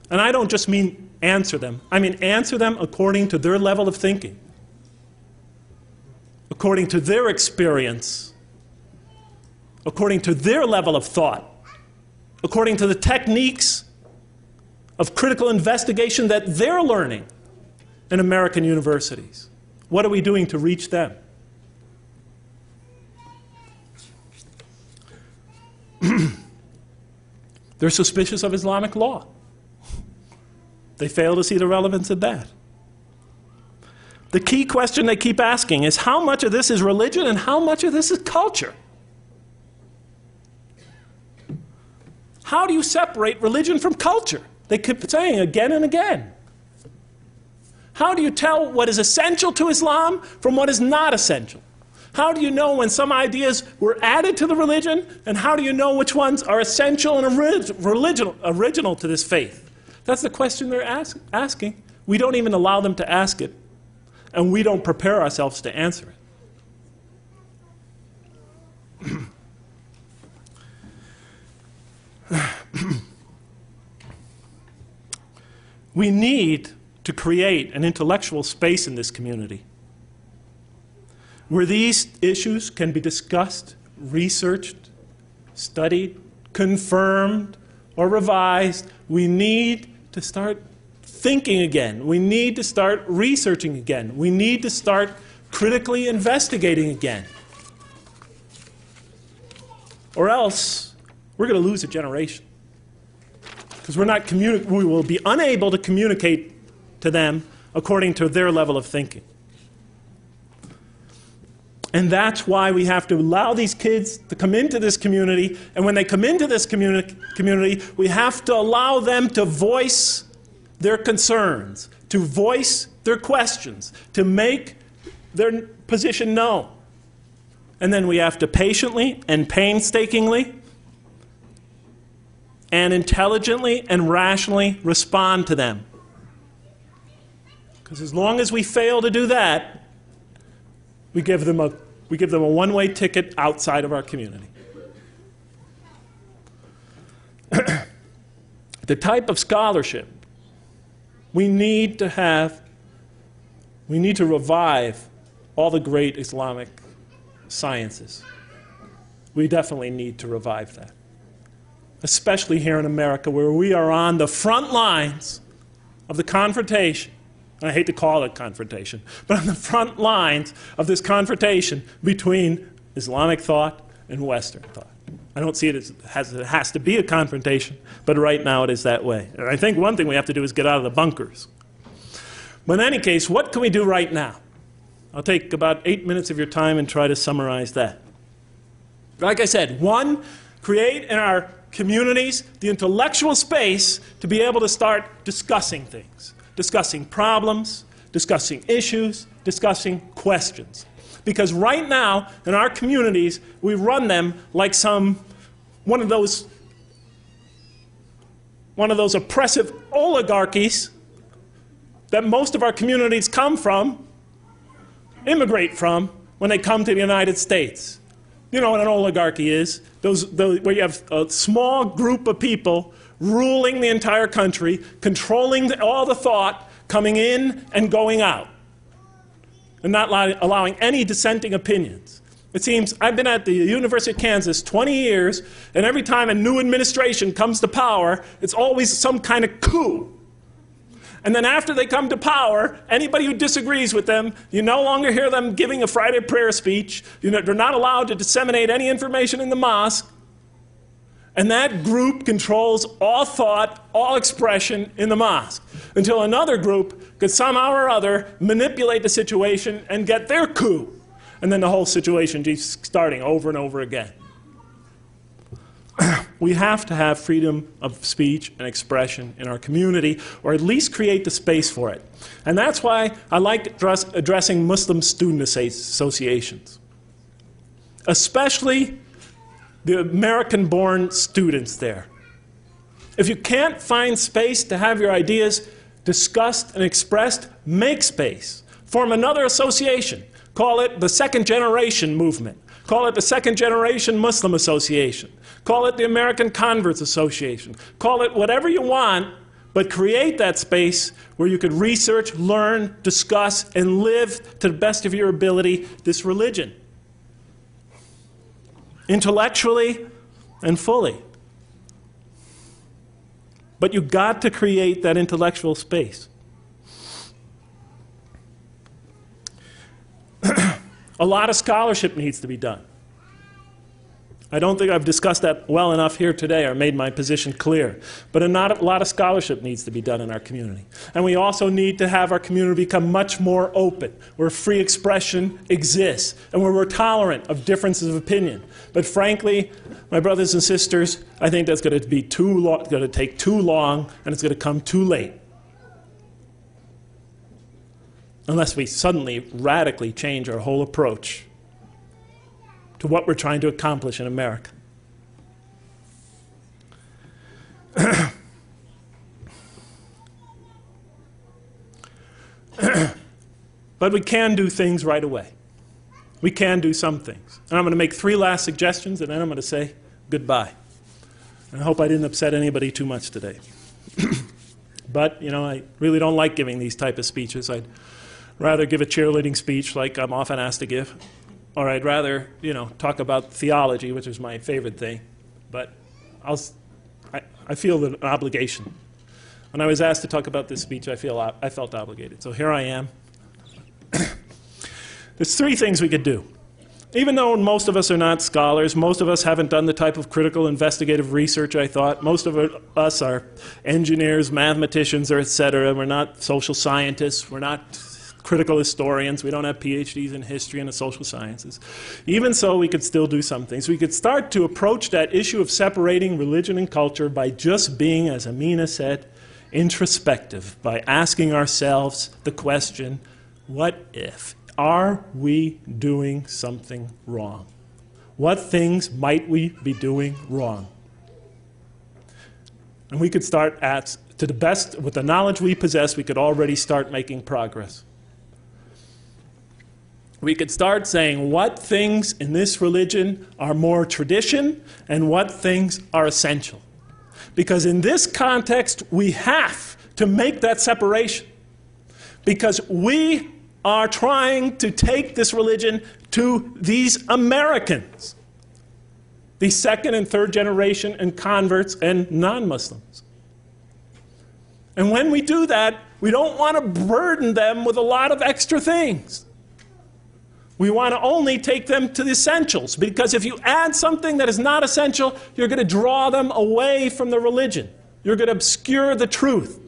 And I don't just mean answer them. I mean, answer them according to their level of thinking, according to their experience, according to their level of thought, according to the techniques of critical investigation that they're learning in American universities. What are we doing to reach them? They're suspicious of Islamic law. They fail to see the relevance of that. The key question they keep asking is how much of this is religion and how much of this is culture? How do you separate religion from culture? They keep saying again and again. How do you tell what is essential to Islam from what is not essential? How do you know when some ideas were added to the religion, and how do you know which ones are essential and original to this faith? That's the question they're asking. We don't even allow them to ask it, and we don't prepare ourselves to answer it. We need to create an intellectual space in this community where these issues can be discussed, researched, studied, confirmed, or revised. We need to start thinking again. We need to start researching again. We need to start critically investigating again. Or else, we're going to lose a generation. Because we will be unable to communicate to them according to their level of thinking. And that's why we have to allow these kids to come into this community. And when they come into this community, we have to allow them to voice their concerns, to voice their questions, to make their position known. And then we have to patiently and painstakingly and intelligently and rationally respond to them. Because as long as we fail to do that, we give them a one-way ticket outside of our community. The type of scholarship we need to revive all the great Islamic sciences. We definitely need to revive that. Especially here in America, where we are on the front lines of the confrontation. I hate to call it confrontation, but on the front lines of this confrontation between Islamic thought and Western thought. I don't see it as it has to be a confrontation, but right now it is that way. And I think one thing we have to do is get out of the bunkers. But in any case, what can we do right now? I'll take about 8 minutes of your time and try to summarize that. Like I said, one, create in our communities the intellectual space to be able to start discussing things. Discussing problems, discussing issues, discussing questions. Because right now, in our communities, we run them like one of those oppressive oligarchies that most of our communities immigrate from when they come to the United States. You know what an oligarchy is? Where you have a small group of people ruling the entire country, controlling all the thought coming in and going out, and not allowing any dissenting opinions. It seems I've been at the University of Kansas 20 years, and every time a new administration comes to power, it's always some kind of coup. And then after they come to power, anybody who disagrees with them, you no longer hear them giving a Friday prayer speech. They're not allowed to disseminate any information in the mosque. And that group controls all thought, all expression in the mosque, until another group could somehow or other manipulate the situation and get their coup. And then the whole situation keeps starting over and over again. We have to have freedom of speech and expression in our community, or at least create the space for it. And that's why I like addressing Muslim student associations, especially the American-born students there. If you can't find space to have your ideas discussed and expressed, make space. Form another association. Call it the Second Generation Movement. Call it the Second Generation Muslim Association. Call it the American Converts Association. Call it whatever you want, but create that space where you could research, learn, discuss, and live to the best of your ability this religion. Intellectually and fully. But you've got to create that intellectual space. A lot of scholarship needs to be done. I don't think I've discussed that well enough here today or made my position clear. But a lot of scholarship needs to be done in our community. And we also need to have our community become much more open, where free expression exists, and where we're tolerant of differences of opinion. But frankly, my brothers and sisters, I think that's going to be going to take too long, and it's going to come too late. Unless we suddenly radically change our whole approach to what we're trying to accomplish in America. But we can do things right away. We can do some things. And I'm going to make 3 last suggestions, and then I'm going to say goodbye. And I hope I didn't upset anybody too much today. But, you know, I really don't like giving these type of speeches. I'd rather give a cheerleading speech like I'm often asked to give. Or I'd rather, you know, talk about theology, which is my favorite thing. But I feel an obligation. When I was asked to talk about this speech, I felt obligated. So here I am. There's 3 things we could do. Even though most of us are not scholars, most of us haven't done the type of critical investigative research I thought. Most of us are engineers, mathematicians, or et cetera. We're not social scientists. We're not critical historians. We don't have PhDs in history and the social sciences. Even so, we could still do some things. We could start to approach that issue of separating religion and culture by just being, as Amina said, introspective, by asking ourselves the question, what if? Are we doing something wrong? What things might we be doing wrong? And we could start to the best, with the knowledge we possess, we could already start making progress. We could start saying what things in this religion are more tradition and what things are essential. Because in this context, we have to make that separation. Because we are trying to take this religion to these Americans, these 2nd and 3rd generation and converts and non-Muslims. And when we do that, we don't want to burden them with a lot of extra things. We want to only take them to the essentials, because if you add something that is not essential, you're going to draw them away from the religion. You're going to obscure the truth.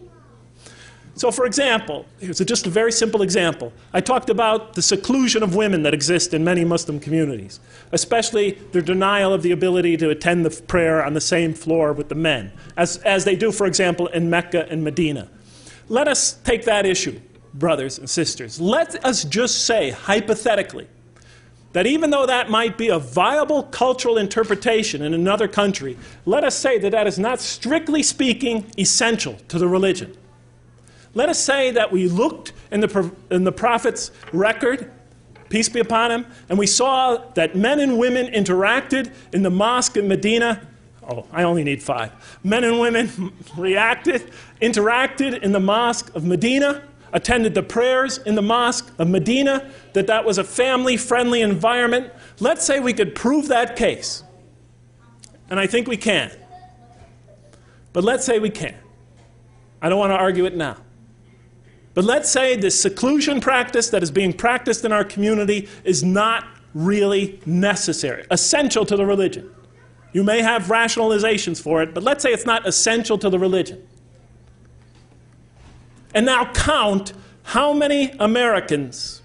So for example, here's just a very simple example. I talked about the seclusion of women that exist in many Muslim communities, especially their denial of the ability to attend the prayer on the same floor with the men, as they do, for example, in Mecca and Medina. Let us take that issue, brothers and sisters. Let us just say, hypothetically, that even though that might be a viable cultural interpretation in another country, let us say that that is not, strictly speaking, essential to the religion. Let us say that we looked in the Prophet's record, peace be upon him, and we saw that men and women interacted in the mosque in Medina. Oh, I only need 5. Men and women interacted in the mosque of Medina, attended the prayers in the mosque of Medina, that was a family-friendly environment. Let's say we could prove that case. And I think we can. But let's say we can. I don't want to argue it now. But let's say this seclusion practice that is being practiced in our community is not really necessary, essential to the religion. You may have rationalizations for it, but let's say it's not essential to the religion. And now count how many Americans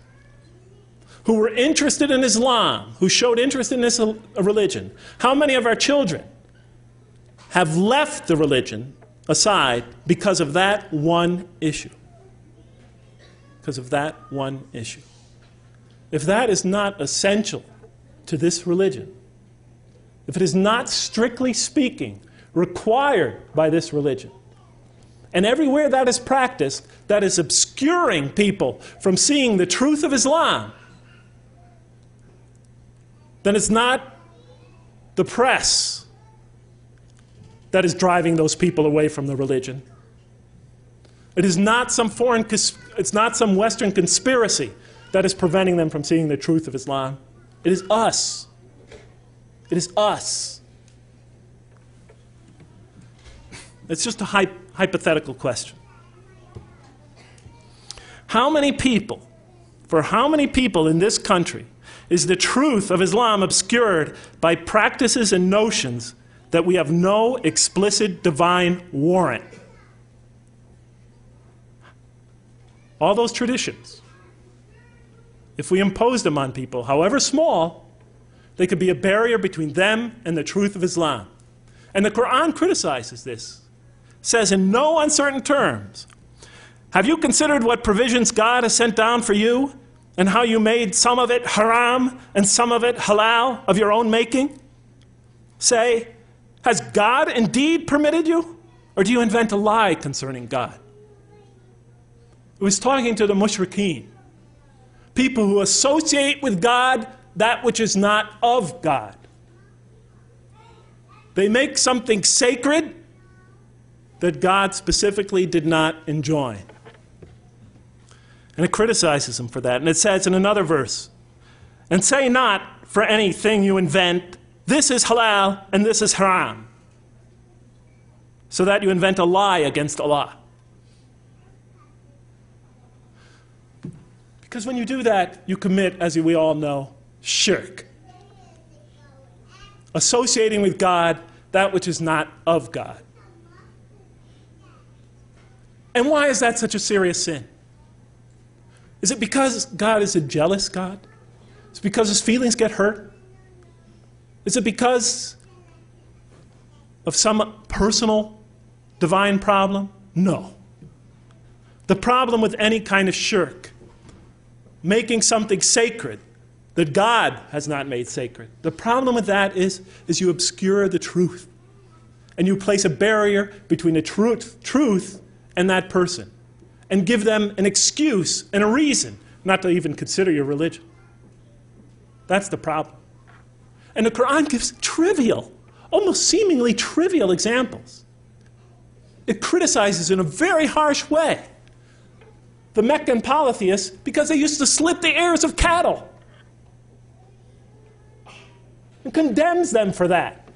who were interested in Islam, who showed interest in this religion, how many of our children have left the religion aside because of that one issue. Because of that one issue. If that is not essential to this religion, if it is not, strictly speaking, required by this religion, and everywhere that is practiced, that is obscuring people from seeing the truth of Islam, then it's not the press that is driving those people away from the religion. It is not some it's not some Western conspiracy that is preventing them from seeing the truth of Islam. It is us. It is us. It's just a hypothetical question. How many people, for how many people in this country is the truth of Islam obscured by practices and notions that we have no explicit divine warrant? All those traditions, if we impose them on people, however small, they could be a barrier between them and the truth of Islam. And the Quran criticizes this. It says in no uncertain terms, have you considered what provisions God has sent down for you and how you made some of it haram and some of it halal of your own making? Say, has God indeed permitted you? Or do you invent a lie concerning God? It was talking to the mushrikeen, people who associate with God that which is not of God. They make something sacred that God specifically did not enjoin. And it criticizes them for that. And it says in another verse, and say not for anything you invent, this is halal and this is haram, so that you invent a lie against Allah. Because when you do that, you commit, as we all know, shirk. Associating with God that which is not of God. And why is that such a serious sin? Is it because God is a jealous God? Is it because his feelings get hurt? Is it because of some personal divine problem? No. The problem with any kind of shirk, making something sacred that God has not made sacred, the problem with that is you obscure the truth. And you place a barrier between the truth and that person, and give them an excuse and a reason not to even consider your religion. That's the problem. And the Quran gives trivial, almost seemingly trivial examples. It criticizes in a very harsh way the Meccan polytheists because they used to slit the ears of cattle. And condemns them for that,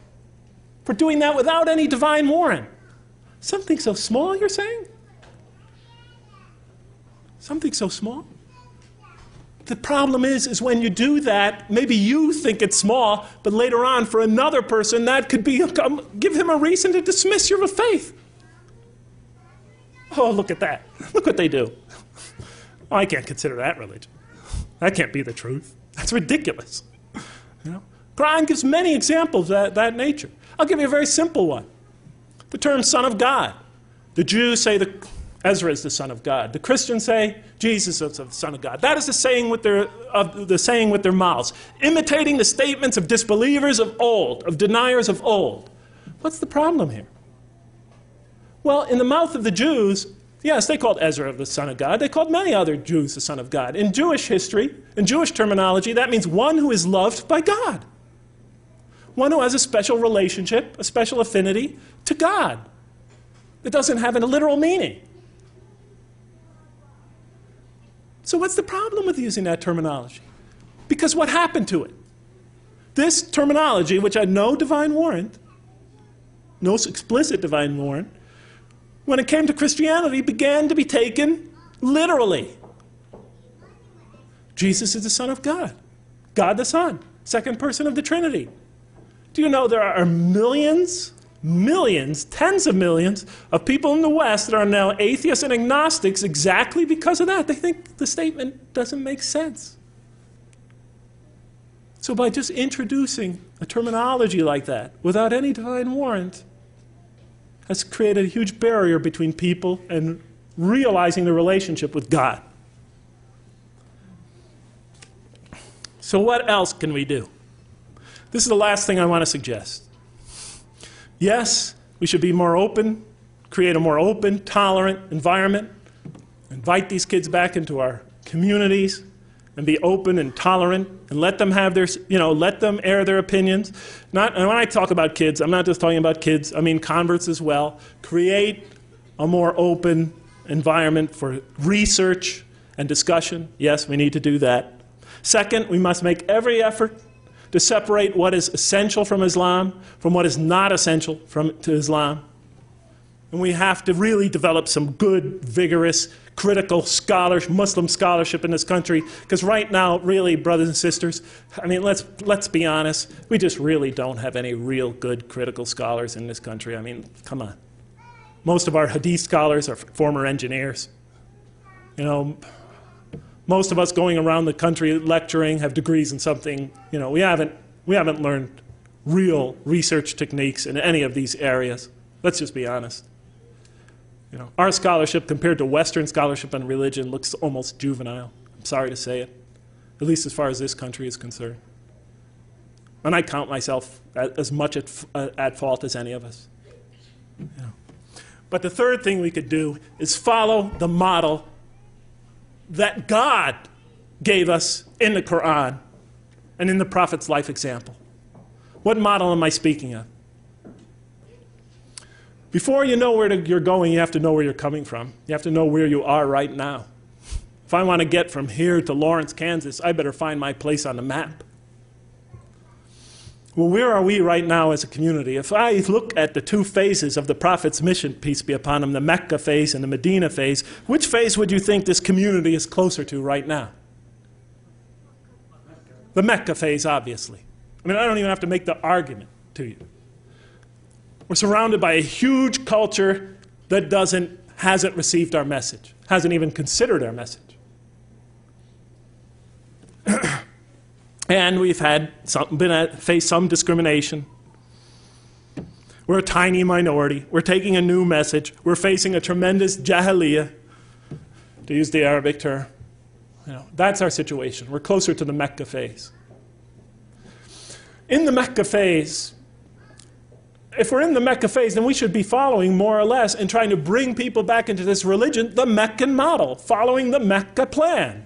for doing that without any divine warrant. Something so small, you're saying? Something so small? The problem is when you do that, maybe you think it's small, but later on for another person that could be give him a reason to dismiss your faith. Oh, look at that. Look what they do. Oh, I can't consider that religion. That can't be the truth. That's ridiculous. You know? Quran gives many examples of that nature. I'll give you a very simple one. The term Son of God. The Jews say Ezra is the Son of God. The Christians say Jesus is the Son of God. That is the saying with their mouths, imitating the statements of disbelievers of old, of deniers of old. What's the problem here? Well, in the mouth of the Jews, yes, they called Ezra the Son of God. They called many other Jews the Son of God. In Jewish history, in Jewish terminology, that means one who is loved by God. One who has a special relationship, a special affinity to God. It doesn't have a literal meaning. So what's the problem with using that terminology? Because what happened to it? This terminology, which had no divine warrant, no explicit divine warrant, when it came to Christianity, began to be taken literally. Jesus is the Son of God. God the Son, second person of the Trinity. Do you know there are millions, tens of millions of people in the West that are now atheists and agnostics exactly because of that? They think the statement doesn't make sense. So by just introducing a terminology like that without any divine warrant has created a huge barrier between people and realizing the relationship with God. So what else can we do? This is the last thing I want to suggest. Yes, we should be more open, create a more open, tolerant environment, invite these kids back into our communities, and be open and tolerant, and let them have their, let them air their opinions. And when I talk about kids, I'm not just talking about kids, I mean converts as well. Create a more open environment for research and discussion. Yes, we need to do that. Second, we must make every effort to separate what is essential from Islam from what is not essential to Islam. And we have to really develop some good, vigorous, critical Muslim scholarship in this country. Because right now, really, brothers and sisters, I mean, let's be honest, we just really don't have any real good critical scholars in this country. I mean, come on. Most of our hadith scholars are former engineers. You know, most of us going around the country lecturing have degrees in something. You know, we haven't learned real research techniques in any of these areas. Let's just be honest. You know, our scholarship compared to Western scholarship on religion looks almost juvenile. I'm sorry to say it, at least as far as this country is concerned. And I count myself as much at fault as any of us. You know. But the third thing we could do is follow the model that God gave us in the Quran and in the Prophet's life example. What model am I speaking of? Before you know where you're going, you have to know where you're coming from. You have to know where you are right now. If I want to get from here to Lawrence, Kansas, I better find my place on the map. Well, where are we right now as a community? If I look at the two phases of the Prophet's mission, peace be upon him, the Mecca phase and the Medina phase, which phase would you think this community is closer to right now? The Mecca phase, obviously. I mean, I don't even have to make the argument to you. We're surrounded by a huge culture that hasn't received our message, hasn't even considered our message. And we've faced some discrimination. We're a tiny minority. We're taking a new message. We're facing a tremendous jahiliyyah, to use the Arabic term. You know, that's our situation. We're closer to the Mecca phase. In the Mecca phase, if we're in the Mecca phase, then we should be following more or less and trying to bring people back into this religion, the Meccan model, following the Mecca plan.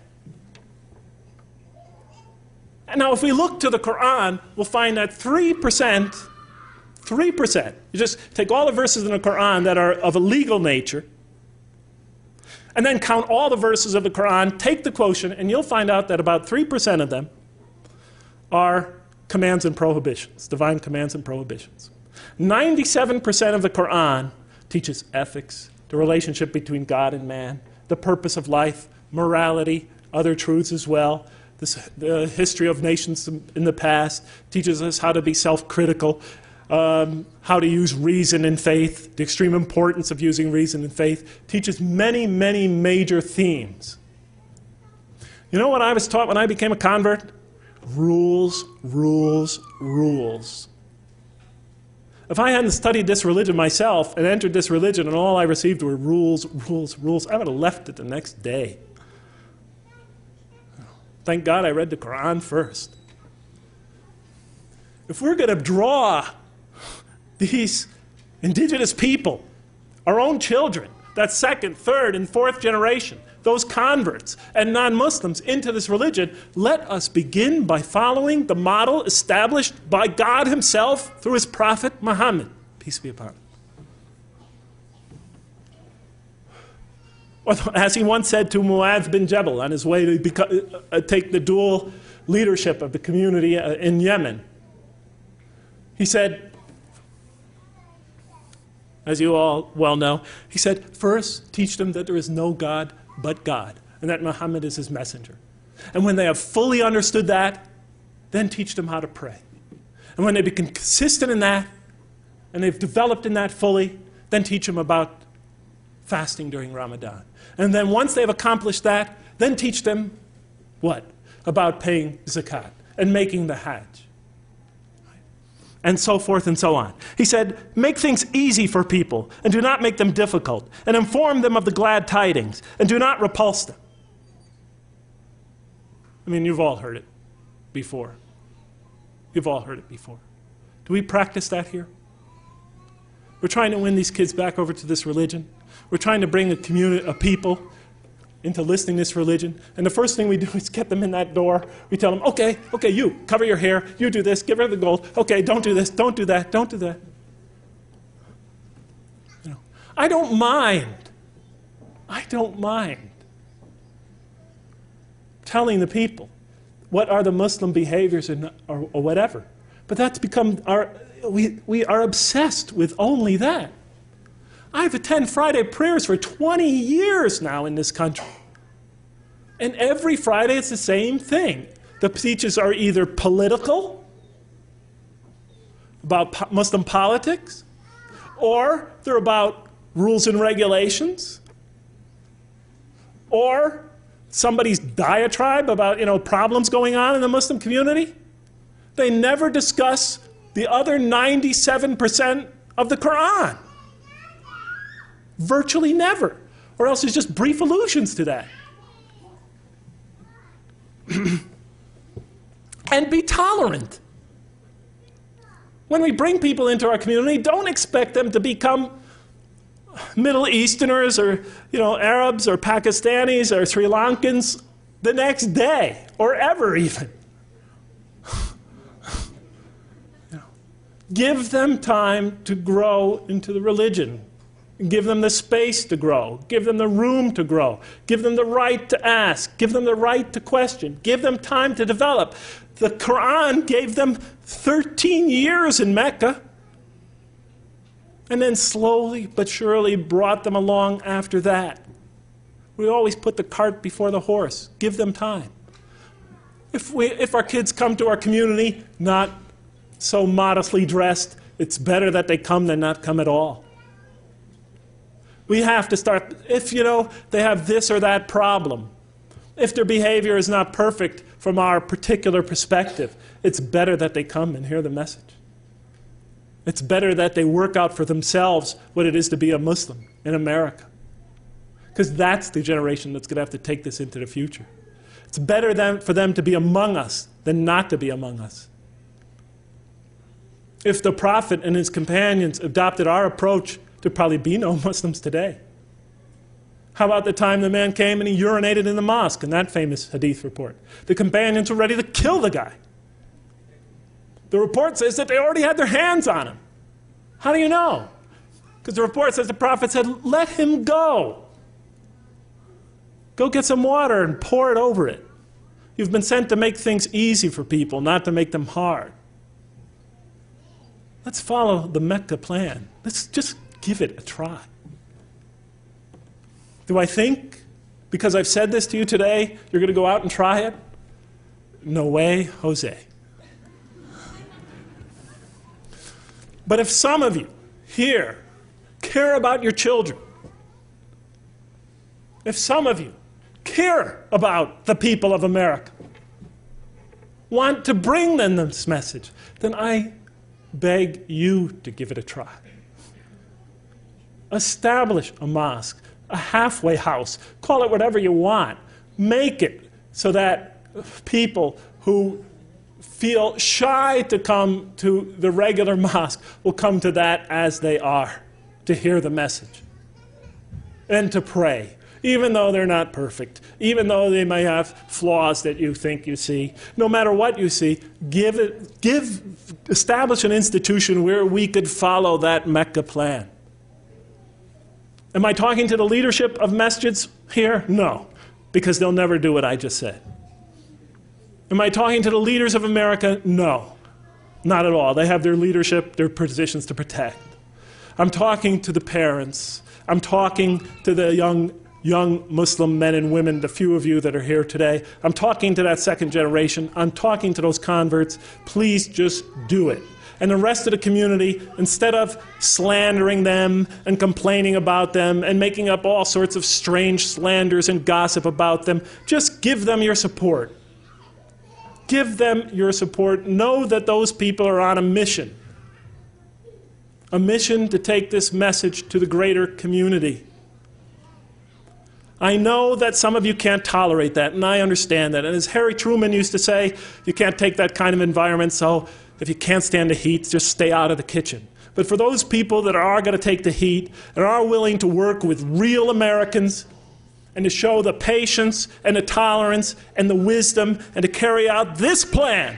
And now if we look to the Quran, we'll find that 3%, you just take all the verses in the Quran that are of a legal nature, and then count all the verses of the Quran, take the quotient, and you'll find out that about 3% of them are commands and prohibitions, divine commands and prohibitions. 97% of the Quran teaches ethics, the relationship between God and man, the purpose of life, morality, other truths as well. The history of nations in the past teaches us how to be self-critical, how to use reason and faith, the extreme importance of using reason and faith, teaches many, many major themes. You know what I was taught when I became a convert? Rules, rules, rules. If I hadn't studied this religion myself and entered this religion and all I received were rules, rules, rules, I would have left it the next day. Thank God I read the Quran first. If we're going to draw these indigenous people, our own children, that second, third, and fourth generation, those converts and non-Muslims into this religion, let us begin by following the model established by God himself through his prophet Muhammad, peace be upon him. As he once said to Mu'adh bin Jabal on his way to take the dual leadership of the community in Yemen, he said, as you all well know, he said, first teach them that there is no God but God, and that Muhammad is his messenger. And when they have fully understood that, then teach them how to pray. And when they become consistent in that, and they've developed in that fully, then teach them about fasting during Ramadan. And then once they've accomplished that, then teach them what? About paying zakat and making the hajj. And so forth and so on. He said, make things easy for people and do not make them difficult, and inform them of the glad tidings and do not repulse them. I mean, you've all heard it before. You've all heard it before. Do we practice that here? We're trying to win these kids back over to this religion. We're trying to bring a community of people into listening to this religion. And the first thing we do is get them in that door. We tell them, okay, you, cover your hair, you do this, give her the gold. Okay, don't do this, don't do that, don't do that. You know, I don't mind don't mind telling the people what are the Muslim behaviors or whatever. But that's become we are obsessed with only that. I've attended Friday prayers for 20 years now in this country. And every Friday it's the same thing. The speeches are either political, about Muslim politics, or they're about rules and regulations, or somebody's diatribe about, problems going on in the Muslim community. They never discuss the other 97% of the Quran. Virtually never. Or else it's just brief allusions to that. And be tolerant. When we bring people into our community, don't expect them to become Middle Easterners or Arabs or Pakistanis or Sri Lankans the next day or ever even. Give them time to grow into the religion. Give them the space to grow. Give them the room to grow. Give them the right to ask. Give them the right to question. Give them time to develop. The Quran gave them 13 years in Mecca, and then slowly but surely brought them along after that. We always put the cart before the horse. Give them time. If our kids come to our community not so modestly dressed, it's better that they come than not come at all. We have to start, if they have this or that problem, if their behavior is not perfect from our particular perspective, it's better that they come and hear the message. It's better that they work out for themselves what it is to be a Muslim in America. Because that's the generation that's going to have to take this into the future. It's better for them to be among us than not to be among us. If the Prophet and his companions adopted our approach, there'd probably be no Muslims today. How about the time the man came and he urinated in the mosque in that famous hadith report? The companions were ready to kill the guy. The report says that they already had their hands on him. How do you know? Because the report says the Prophet said, let him go. Go get some water and pour it over it. You've been sent to make things easy for people, not to make them hard. Let's follow the Mecca plan. Let's just give it a try. Do I think, because I've said this to you today, you're going to go out and try it? No way, Jose. But if some of you here care about your children, if some of you care about the people of America, want to bring them this message, then I beg you to give it a try. Establish a mosque, a halfway house, call it whatever you want. Make it so that people who feel shy to come to the regular mosque will come to that as they are, to hear the message and to pray. Even though they're not perfect, even though they may have flaws that you think you see, no matter what you see, establish an institution where we could follow that Mecca plan. Am I talking to the leadership of masjids here? No, because they'll never do what I just said. Am I talking to the leaders of America? No, not at all. They have their leadership, their positions to protect. I'm talking to the parents. I'm talking to the young Muslim men and women, the few of you that are here today. I'm talking to that second generation. I'm talking to those converts. Please just do it. And the rest of the community, instead of slandering them and complaining about them and making up all sorts of strange slanders and gossip about them, just give them your support. Give them your support. Know that those people are on a mission to take this message to the greater community. I know that some of you can't tolerate that, and I understand that. And as Harry Truman used to say, you can't take that kind of environment, so if you can't stand the heat, just stay out of the kitchen. But for those people that are going to take the heat and are willing to work with real Americans and to show the patience and the tolerance and the wisdom and to carry out this plan,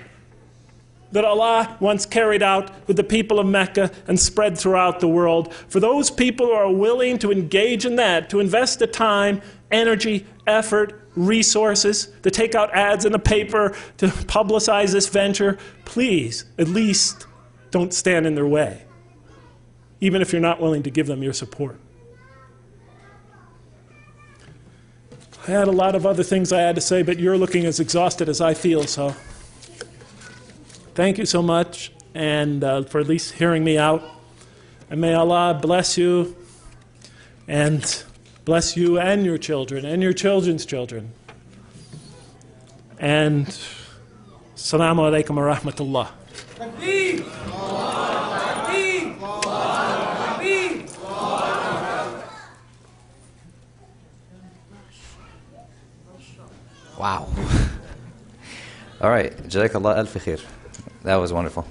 that Allah once carried out with the people of Mecca and spread throughout the world. For those people who are willing to engage in that, to invest the time, energy, effort, resources, to take out ads in the paper, to publicize this venture, please, at least don't stand in their way, even if you're not willing to give them your support. I had a lot of other things I had to say, but you're looking as exhausted as I feel, so thank you so much, and for at least hearing me out. And may Allah bless you, and bless you and your children, and your children's children. And Assalamu alaikum wa rahmatullah. Wow. All right. Jazakallah al khair. That was wonderful.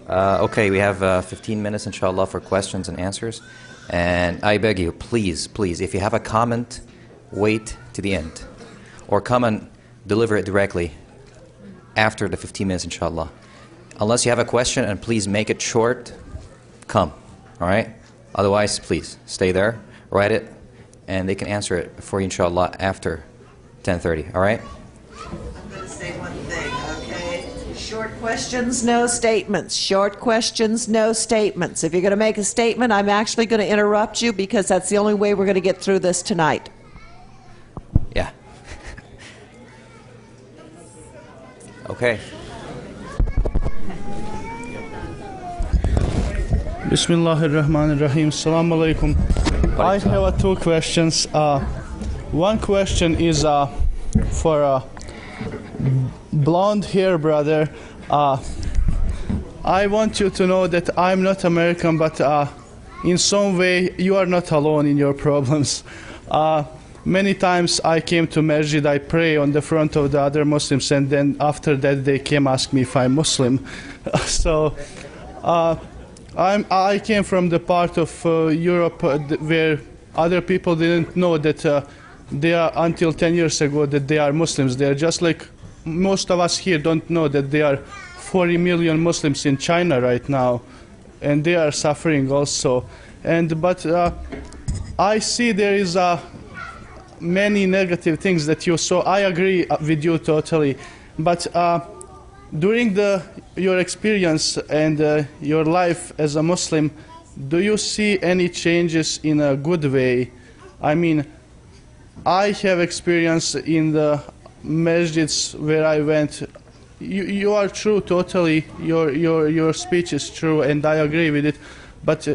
Okay, we have 15 minutes, inshallah, for questions and answers. And I beg you, please, please, if you have a comment, wait to the end. Or come and deliver it directly after the 15 minutes, inshallah. Unless you have a question, and please make it short, come. All right? Otherwise, please, stay there, write it, and they can answer it for you, inshallah, after 10:30. All right? I'm going to say one thing, okay? Short questions, no statements. Short questions, no statements. If you're going to make a statement, I'm actually going to interrupt you because that's the only way we're going to get through this tonight. Yeah. Okay. Bismillahirrahmanirrahim. Assalamu alaikum. I have two questions. One question is for a blonde hair brother. I want you to know that I'm not American, but in some way you are not alone in your problems. Many times I came to masjid, I pray on the front of the other Muslims, and then after that they came ask me if I'm Muslim. So I came from the part of Europe where other people didn't know that they are, until 10 years ago, that they are Muslims. They are just like most of us here don't know that there are 40 million Muslims in China right now, and they are suffering also. But I see there is many negative things that you saw. I agree with you totally, but during your experience and your life as a Muslim, do you see any changes in a good way? I mean, I have experience in the masjids where I went. You are true totally. Your speech is true, and I agree with it. But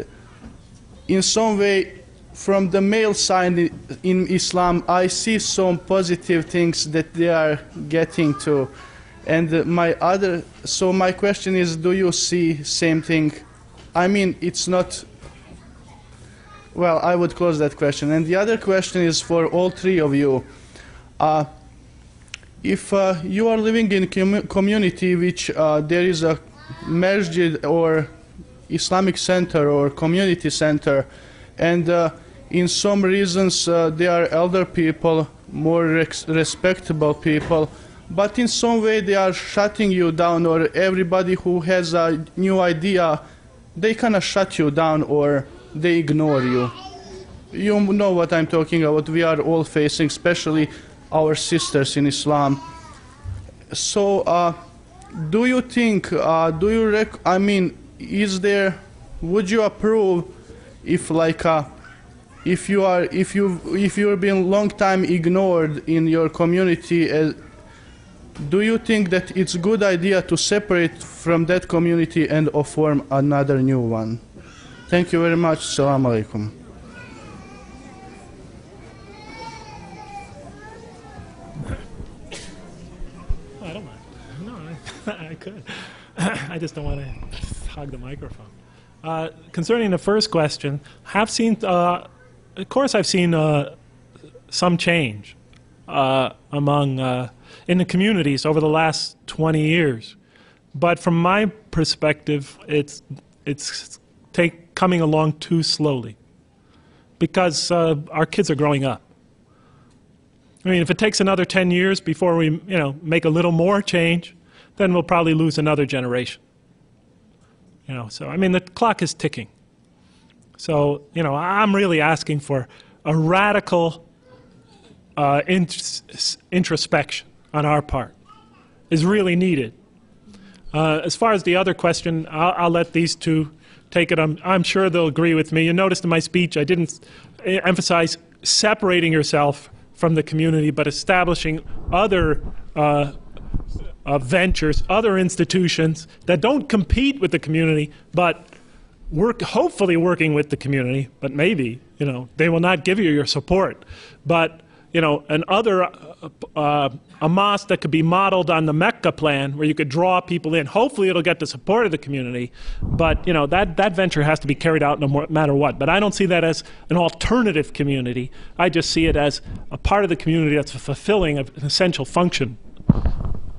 in some way, from the male side in Islam, I see some positive things that they are getting to. And my question is, do you see same thing? I mean, it's not. Well, I would close that question. And the other question is for all three of you. If you are living in a community which there is a masjid or Islamic center or community center, and in some reasons they are elder people, more respectable people, but in some way they are shutting you down, or everybody who has a new idea, they kind of shut you down or they ignore you. You know what I'm talking about. We are all facing, especially our sisters in Islam. So, do you think? I mean, would you approve if, like, if you've been long time ignored in your community? Do you think that it's a good idea to separate from that community and form another new one? Thank you very much. Assalamu alaikum. I don't mind. No, I could. I just don't want to hog the microphone. Concerning the first question, of course I've seen some change among in the communities over the last 20 years. But from my perspective, it's coming along too slowly because our kids are growing up. I mean, if it takes another 10 years before we, make a little more change, then we'll probably lose another generation. You know, so I mean, the clock is ticking. So, you know, I'm really asking for a radical introspection on our part is really needed. As far as the other question, I'll let these two take it. I'm sure they'll agree with me. You noticed in my speech I didn't emphasize separating yourself from the community, but establishing other ventures, other institutions that don't compete with the community, but hopefully working with the community. But maybe, you know, they will not give you your support. But, you know, a mosque that could be modeled on the Mecca plan, where you could draw people in. Hopefully it'll get the support of the community, but, you know, that venture has to be carried out no matter what. But I don't see that as an alternative community. I just see it as a part of the community that's fulfilling an essential function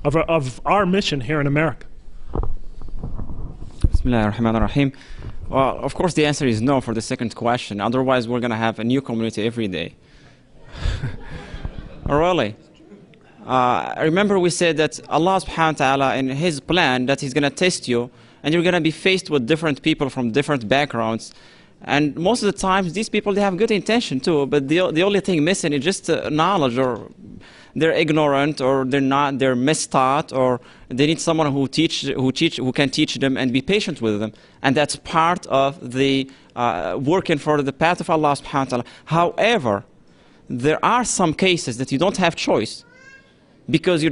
of our mission here in America. Bismillah ar-Rahman ar-Rahim. Well, of course the answer is no for the second question. Otherwise we're going to have a new community every day. Really? Remember we said that Allah subhanahu wa ta'ala in His plan that He's going to test you, and you're going to be faced with different people from different backgrounds. And most of the times these people, they have good intention too, but the only thing missing is just knowledge, or they're ignorant, or they're mistaught, or they need someone who can teach them and be patient with them. And that's part of the working for the path of Allah subhanahu wa ta'ala. However, there are some cases that you don't have choice, because you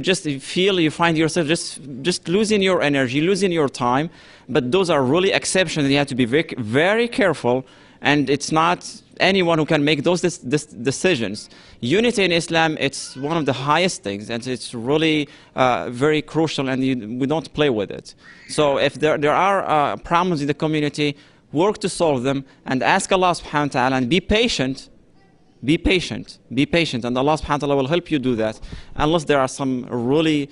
find yourself just losing your energy, losing your time. But those are really exceptions, and you have to be very, very careful, and it's not anyone who can make those decisions. Unity in Islam, it's one of the highest things, and it's really very crucial, and we don't play with it. So if there are problems in the community, work to solve them, and ask Allah subhanahu wa ta'ala, and be patient. Be patient, and Allah subhanahu wa ta'ala will help you do that. Unless there are some really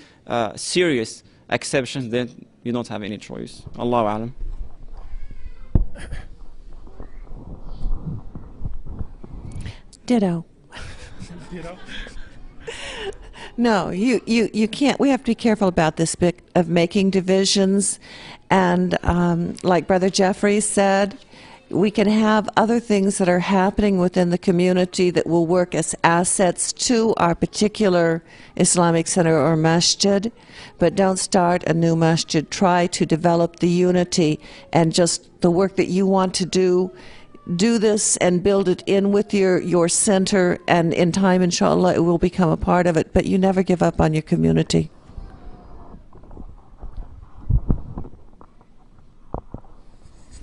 serious exceptions, then you don't have any choice. Allahu a'lam. Ditto. Ditto? No, you can't. We have to be careful about this bit of making divisions. And like Brother Jeffrey said, we can have other things that are happening within the community that will work as assets to our particular Islamic center or masjid, but don't start a new masjid. Try to develop the unity and just the work that you want to do this and build it in with your center, and in time, inshallah, it will become a part of it, but you never give up on your community.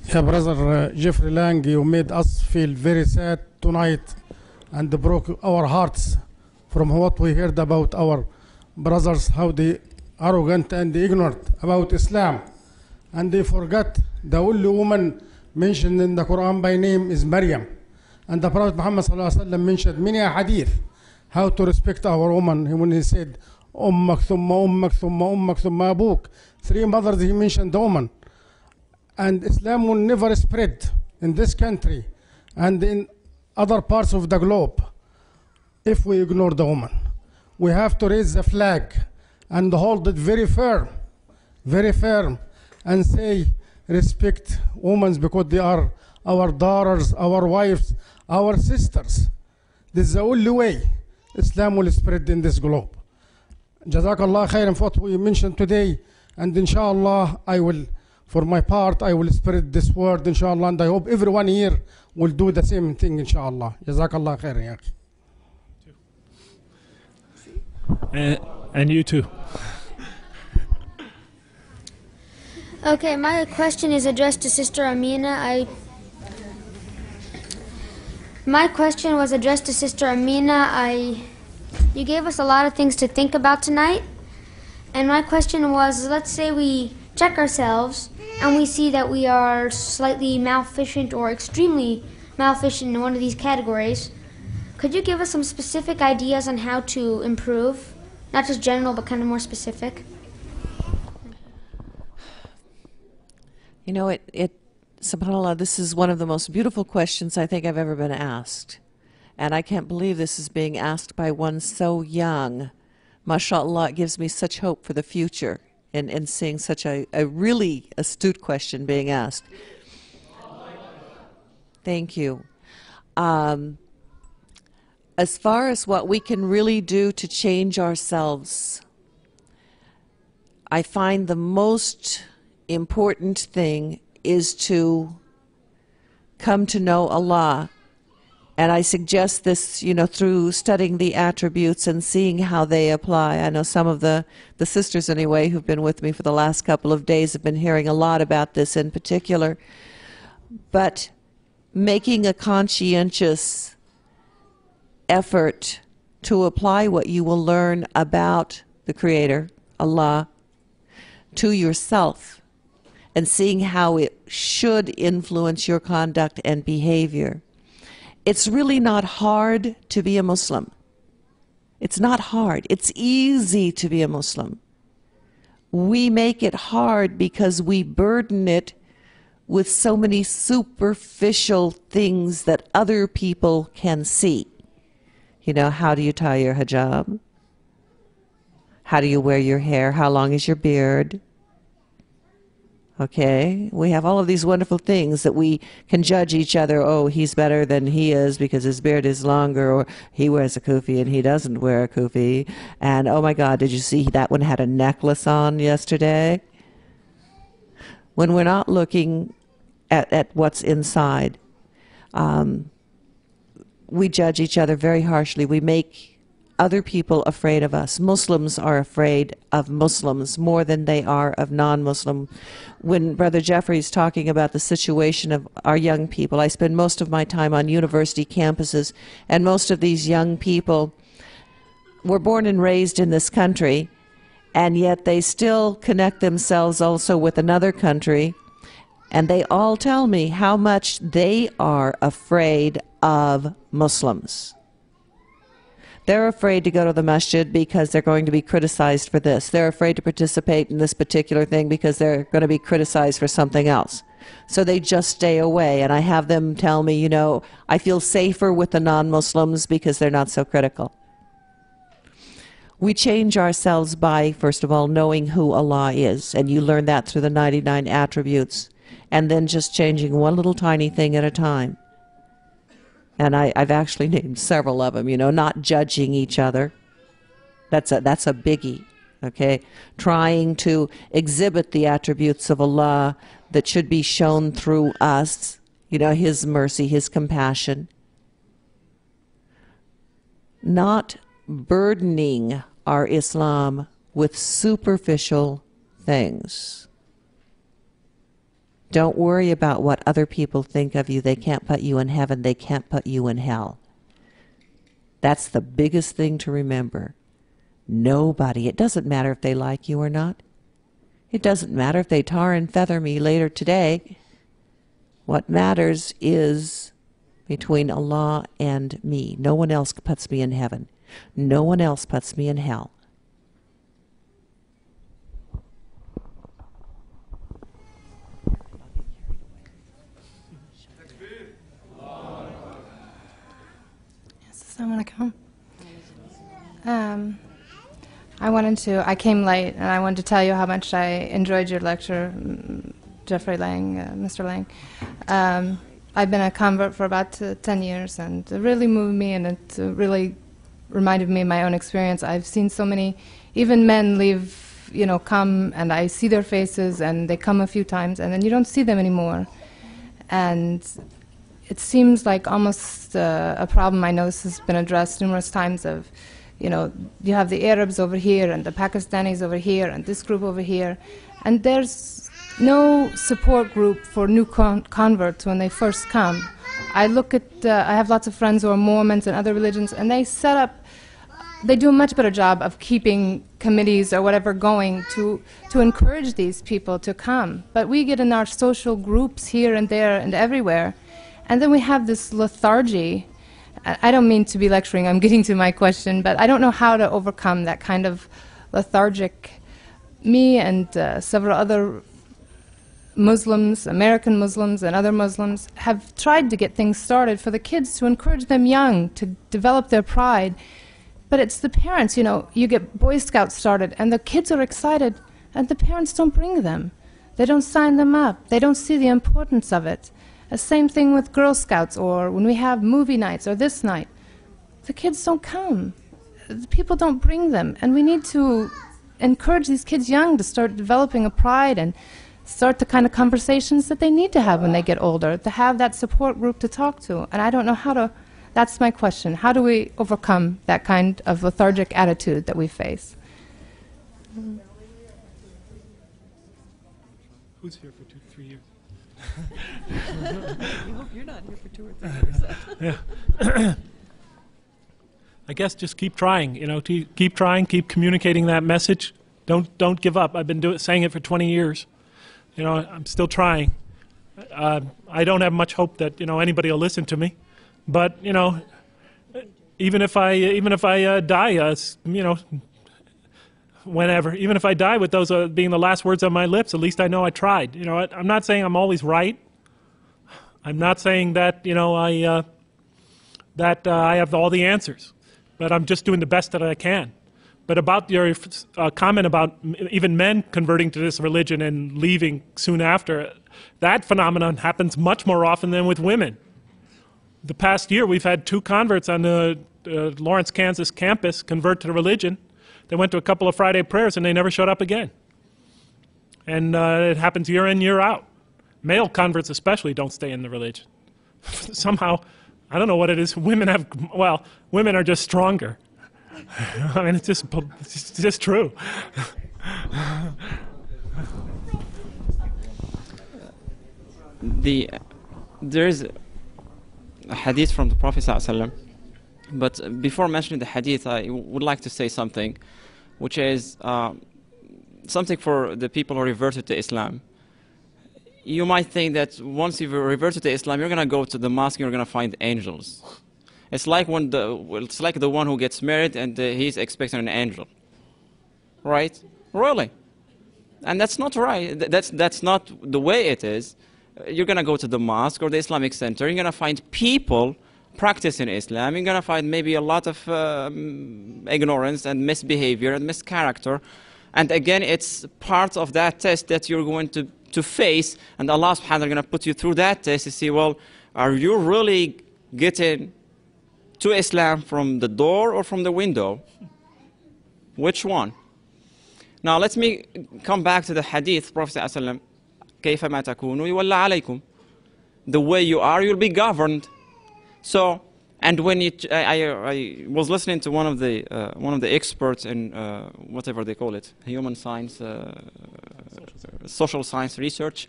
Yeah, Brother Jeffrey Lang, you made us feel very sad tonight and broke our hearts from what we heard about our brothers, how they arrogant and ignorant about Islam. And they forgot the only woman mentioned in the Quran by name is Maryam. And the Prophet Muhammad ﷺ mentioned many a hadith how to respect our woman. When he said, Ummak, thumma ummak, thumma ummak, thumma abuk. 3 mothers he mentioned the woman. And Islam will never spread in this country and in other parts of the globe if we ignore the woman. We have to raise the flag and hold it very firm, and say, respect women because they are our daughters, our wives, our sisters. This is the only way Islam will spread in this globe. Jazakallah khairan for what we mentioned today, and inshallah for my part, I will spread this word, inshallah, and I hope everyone here will do the same thing, inshallah. Jazakallah khairan, ya. And you too. Okay, my question is addressed to Sister Amina. My question was addressed to Sister Amina. You gave us a lot of things to think about tonight. And my question was, let's say we check ourselves and we see that we are slightly malefficient or extremely malefficient in one of these categories. Could you give us some specific ideas on how to improve? Not just general, but kind of more specific. You know, subhanAllah, this is one of the most beautiful questions I think I've ever been asked. And I can't believe this is being asked by one so young. MashaAllah, it gives me such hope for the future. in seeing such a really astute question being asked. Thank you. As far as what we can really do to change ourselves, I find the most important thing is to come to know Allah. And I suggest this, through studying the attributes and seeing how they apply. I know some of the sisters, anyway, who've been with me for the last couple of days have been hearing a lot about this in particular. But making a conscientious effort to apply what you will learn about the Creator, Allah, to yourself, and seeing how it should influence your conduct and behavior. It's really not hard to be a Muslim. It's not hard. It's easy to be a Muslim. We make it hard because we burden it with so many superficial things that other people can see. How do you tie your hijab? How do you wear your hair? How long is your beard? Okay, we have all of these wonderful things that we can judge each other. Oh, he's better than he is because his beard is longer, or he wears a kufi and he doesn't wear a kufi. And oh my God, did you see that one had a necklace on yesterday? When we're not looking at what's inside, we judge each other very harshly. We make other people afraid of us. Muslims are afraid of Muslims more than they are of non-Muslim. When Brother Jeffrey's talking about the situation of our young people, I spend most of my time on university campuses, and most of these young people were born and raised in this country, and yet they still connect themselves also with another country, and they all tell me how much they are afraid of Muslims. They're afraid to go to the masjid because they're going to be criticized for this. They're afraid to participate in this particular thing because they're going to be criticized for something else. So they just stay away. And I have them tell me, I feel safer with the non-Muslims because they're not so critical. We change ourselves by, first of all, knowing who Allah is. And you learn that through the 99 attributes. And then just changing one little tiny thing at a time. And I've actually named several of them, not judging each other. That's a biggie, okay? Trying to exhibit the attributes of Allah that should be shown through us, His mercy, His compassion. Not burdening our Islam with superficial things. Don't worry about what other people think of you. They can't put you in heaven. They can't put you in hell. That's the biggest thing to remember. Nobody. It doesn't matter if they like you or not. It doesn't matter if they tar and feather me later today. What matters is between Allah and me. No one else puts me in heaven. No one else puts me in hell. I came late, and I wanted to tell you how much I enjoyed your lecture, Jeffrey Lang, Mr. Lang. I've been a convert for about 10 years, and it really moved me, and it really reminded me of my own experience. I've seen so many, even men leave, come, and I see their faces, and they come a few times, and then you don't see them anymore. And it seems like almost a problem. I know this has been addressed numerous times of, you have the Arabs over here and the Pakistanis over here and this group over here. And there's no support group for new converts when they first come. I have lots of friends who are Mormons and other religions, and they do a much better job of keeping committees or whatever going to encourage these people to come. But we get in our social groups here and there and everywhere, and then we have this lethargy. I don't mean to be lecturing, I'm getting to my question, but I don't know how to overcome that kind of lethargic. Me and several other Muslims, American Muslims and other Muslims, have tried to get things started for the kids to encourage them young to develop their pride. But it's the parents, you get Boy Scouts started and the kids are excited, and the parents don't bring them. They don't sign them up. They don't see the importance of it. The same thing with Girl Scouts, or when we have movie nights or this night. The kids don't come. The people don't bring them. And we need to encourage these kids young to start developing a pride and start the kind of conversations that they need to have when they get older, to have that support group to talk to. And I don't know how to, that's my question. How do we overcome that kind of lethargic attitude that we face? Who's here for 3 years? You hope you're not here for 2 or 3 years. Yeah. I guess just keep trying, keep trying, keep communicating that message. Don't give up. I've been saying it for 20 years. I'm still trying. I don't have much hope that, anybody will listen to me. But, even if I die, whenever, even if I die with those being the last words on my lips, at least I know I tried. I'm not saying I'm always right. I'm not saying that, I have all the answers. But I'm just doing the best that I can. But about your comment about even men converting to this religion and leaving soon after, that phenomenon happens much more often than with women. The past year, we've had 2 converts on the Lawrence, Kansas campus convert to the religion. They went to a couple of Friday prayers and they never showed up again. And it happens year in, year out. Male converts especially don't stay in the religion. Somehow, I don't know what it is. Women are just stronger. I mean, it's just true. There is a hadith from the Prophet ﷺ, but before mentioning the hadith, I would like to say something, which is something for the people who reverted to Islam. You might think that once you've reverted to Islam, you're going to go to the mosque and you're going to find angels. It's like the one who gets married and he's expecting an angel, right? Really, and that's not right. That's not the way it is. You're going to go to the mosque or the Islamic center. You're going to find people practicing Islam. You're going to find maybe a lot of ignorance and misbehavior and mischaracter. And again, it's part of that test that you're going to face. And Allah subhanahu wa ta'ala is going to put you through that test to see, well, are you really getting to Islam from the door or from the window? Which one? Now let me come back to the hadith. Prophet ﷺ, كيفما تكونوا يولى عليكم. The way you are, you'll be governed. So, and when I was listening to one of the experts in whatever they call it, human science, social science research,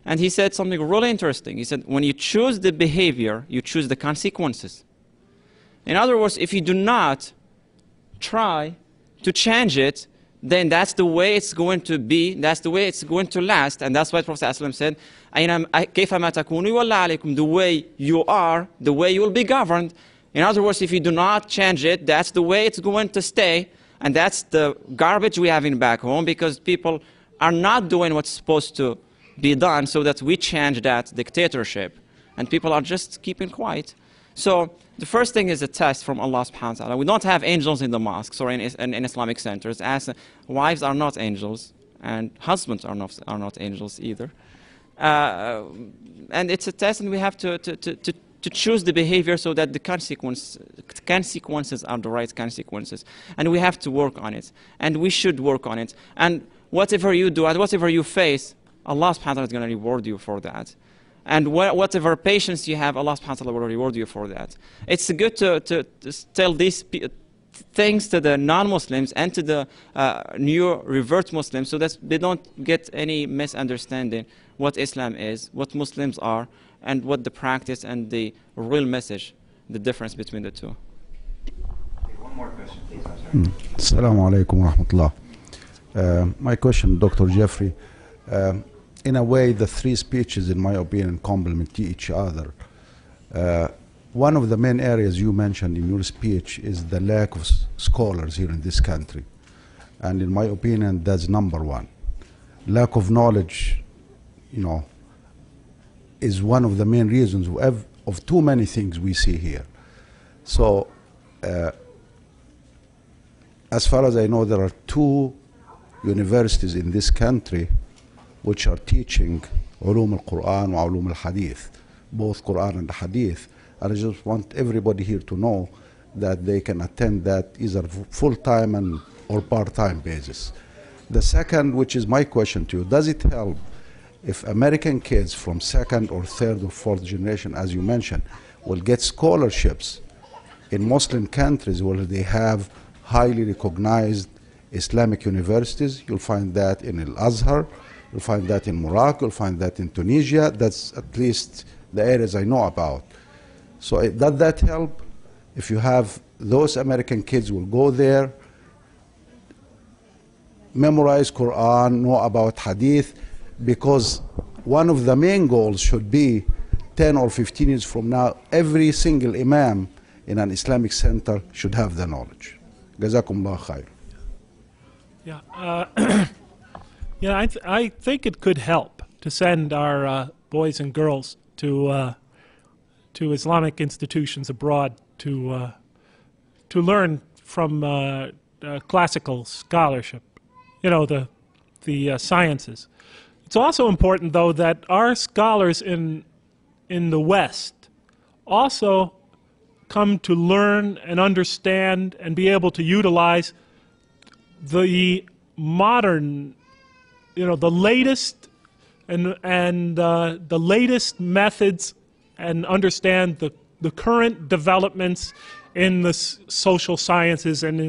and he said something really interesting. He said, when you choose the behavior, you choose the consequences. In other words, if you do not try to change it, then that's the way it's going to be, that's the way it's going to last. And that's why Prophet ﷺ said, كَيْفَمَا تَكُونُوا يُوَلَّى عَلَيْكُمْ. The way you are, the way you will be governed. In other words, if you do not change it, that's the way it's going to stay. And that's the garbage we have in back home, because people are not doing what's supposed to be done, so that we change that dictatorship. And people are just keeping quiet. So the first thing is a test from Allah subhanahu wa ta'ala. We don't have angels in the mosques or in Islamic centers, as wives are not angels and husbands are not angels either. And it's a test, and we have to choose the behavior so that the consequences are the right consequences. And we have to work on it. And we should work on it. And whatever you do and whatever you face, Allah subhanahu wa ta'ala is going to reward you for that. And whatever patience you have, Allah subhanahu wa ta'ala will reward you for that. It's good to tell these things to the non-Muslims and to the new revert Muslims, so that they don't get any misunderstanding what Islam is, what Muslims are, and what the practice and the real message, the difference between the two. One more question, please. Assalamu alaikum wa rahmatullah. My question, Dr. Jeffrey. In a way, the 3 speeches, in my opinion, complement each other. One of the main areas you mentioned in your speech is the lack of scholars here in this country. And in my opinion, that's number 1. Lack of knowledge, is one of the main reasons of too many things we see here. So, as far as I know, there are 2 universities in this country which are teaching علوم القرآن وعلوم الحديث, both Quran and Hadith. And I just want everybody here to know that they can attend that either full-time and or part-time basis. The second, which is my question to you, does it help if American kids from second or third or fourth generation, as you mentioned, will get scholarships in Muslim countries where they have highly recognized Islamic universities? You'll find that in Al-Azhar, you'll find that in Morocco, you'll find that in Tunisia. That's at least the areas I know about. So does that help? If you have those American kids will go there, memorize Quran, know about Hadith, because one of the main goals should be 10 or 15 years from now, every single imam in an Islamic center should have the knowledge. Jazakumullah khair. Yeah, yeah. I think it could help to send our boys and girls to Islamic institutions abroad to learn from classical scholarship, you know, the sciences. It's also important, though, that our scholars in the West also come to learn and understand and be able to utilize the modern, you know, the latest and the latest methods, and understand the current developments in the social sciences and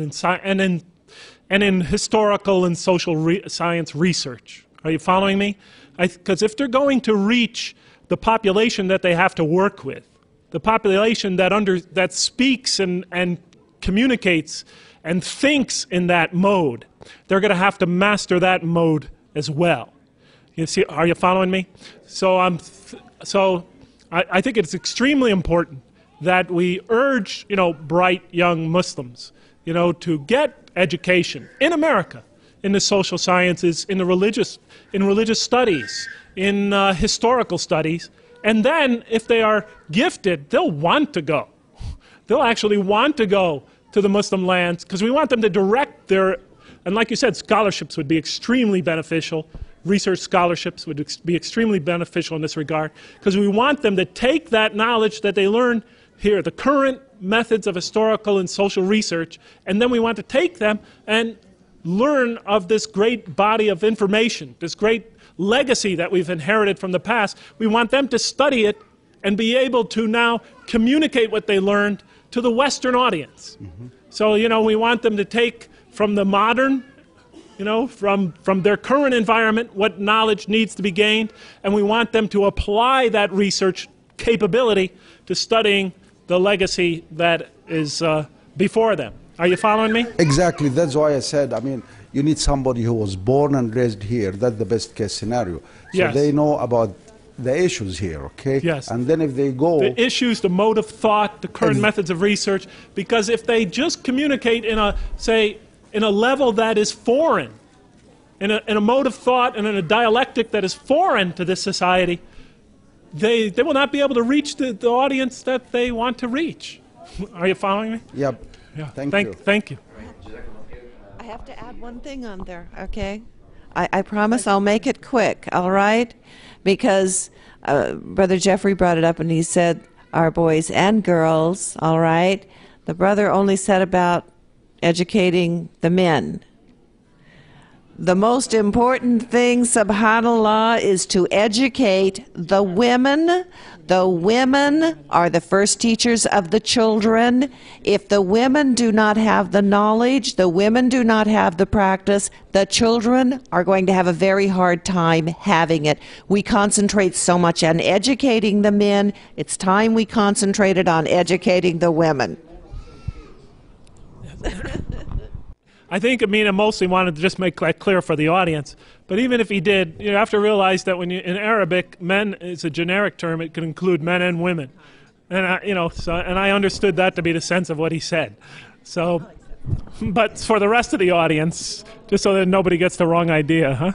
in historical and social science research. Are you following me? Because if they're going to reach the population that they have to work with, the population that speaks and communicates and thinks in that mode, they're going to have to master that mode as well. You see? Are you following me? So I think it's extremely important that we urge, you know, bright young Muslims, you know, to get education in America, in the social sciences, in religious studies, in historical studies, and then if they are gifted, they'll want to go. They'll actually want to go to the Muslim lands, because we want them to direct their, and like you said, scholarships would be extremely beneficial. Research scholarships would be extremely beneficial in this regard, because we want them to take that knowledge that they learn here, the current methods of historical and social research, and then we want to take them and learn of this great body of information, this great legacy that we've inherited from the past. We want them to study it and be able to now communicate what they learned to the Western audience. Mm-hmm. So, you know, we want them to take from the modern, you know, from their current environment, what knowledge needs to be gained, and we want them to apply that research capability to studying the legacy that is before them. Are you following me? Exactly. That's why I said, I mean, you need somebody who was born and raised here. That's the best case scenario. So yes. They know about the issues here, okay? Yes. And then if they go... The issues, the mode of thought, the current methods of research, because if they just communicate in a, say, in a level that is foreign, in a mode of thought and in a dialectic that is foreign to this society, they will not be able to reach the audience that they want to reach. Are you following me? Yep. Yeah. Thank you. Thank you. I have to add one thing on there, okay? I promise I'll make it quick, all right? Because Brother Jeffrey brought it up and he said our boys and girls, all right? The brother only said about educating the men. The most important thing, subhanAllah, is to educate the women. The women are the first teachers of the children. If the women do not have the knowledge, the women do not have the practice, the children are going to have a very hard time having it. We concentrate so much on educating the men. It's time we concentrated on educating the women. I think Amina mostly wanted to just make that clear for the audience. But even if he did, you have to realize that when in Arabic, men is a generic term. It can include men and women. And I understood that to be the sense of what he said. So, but for the rest of the audience, just so that nobody gets the wrong idea, huh?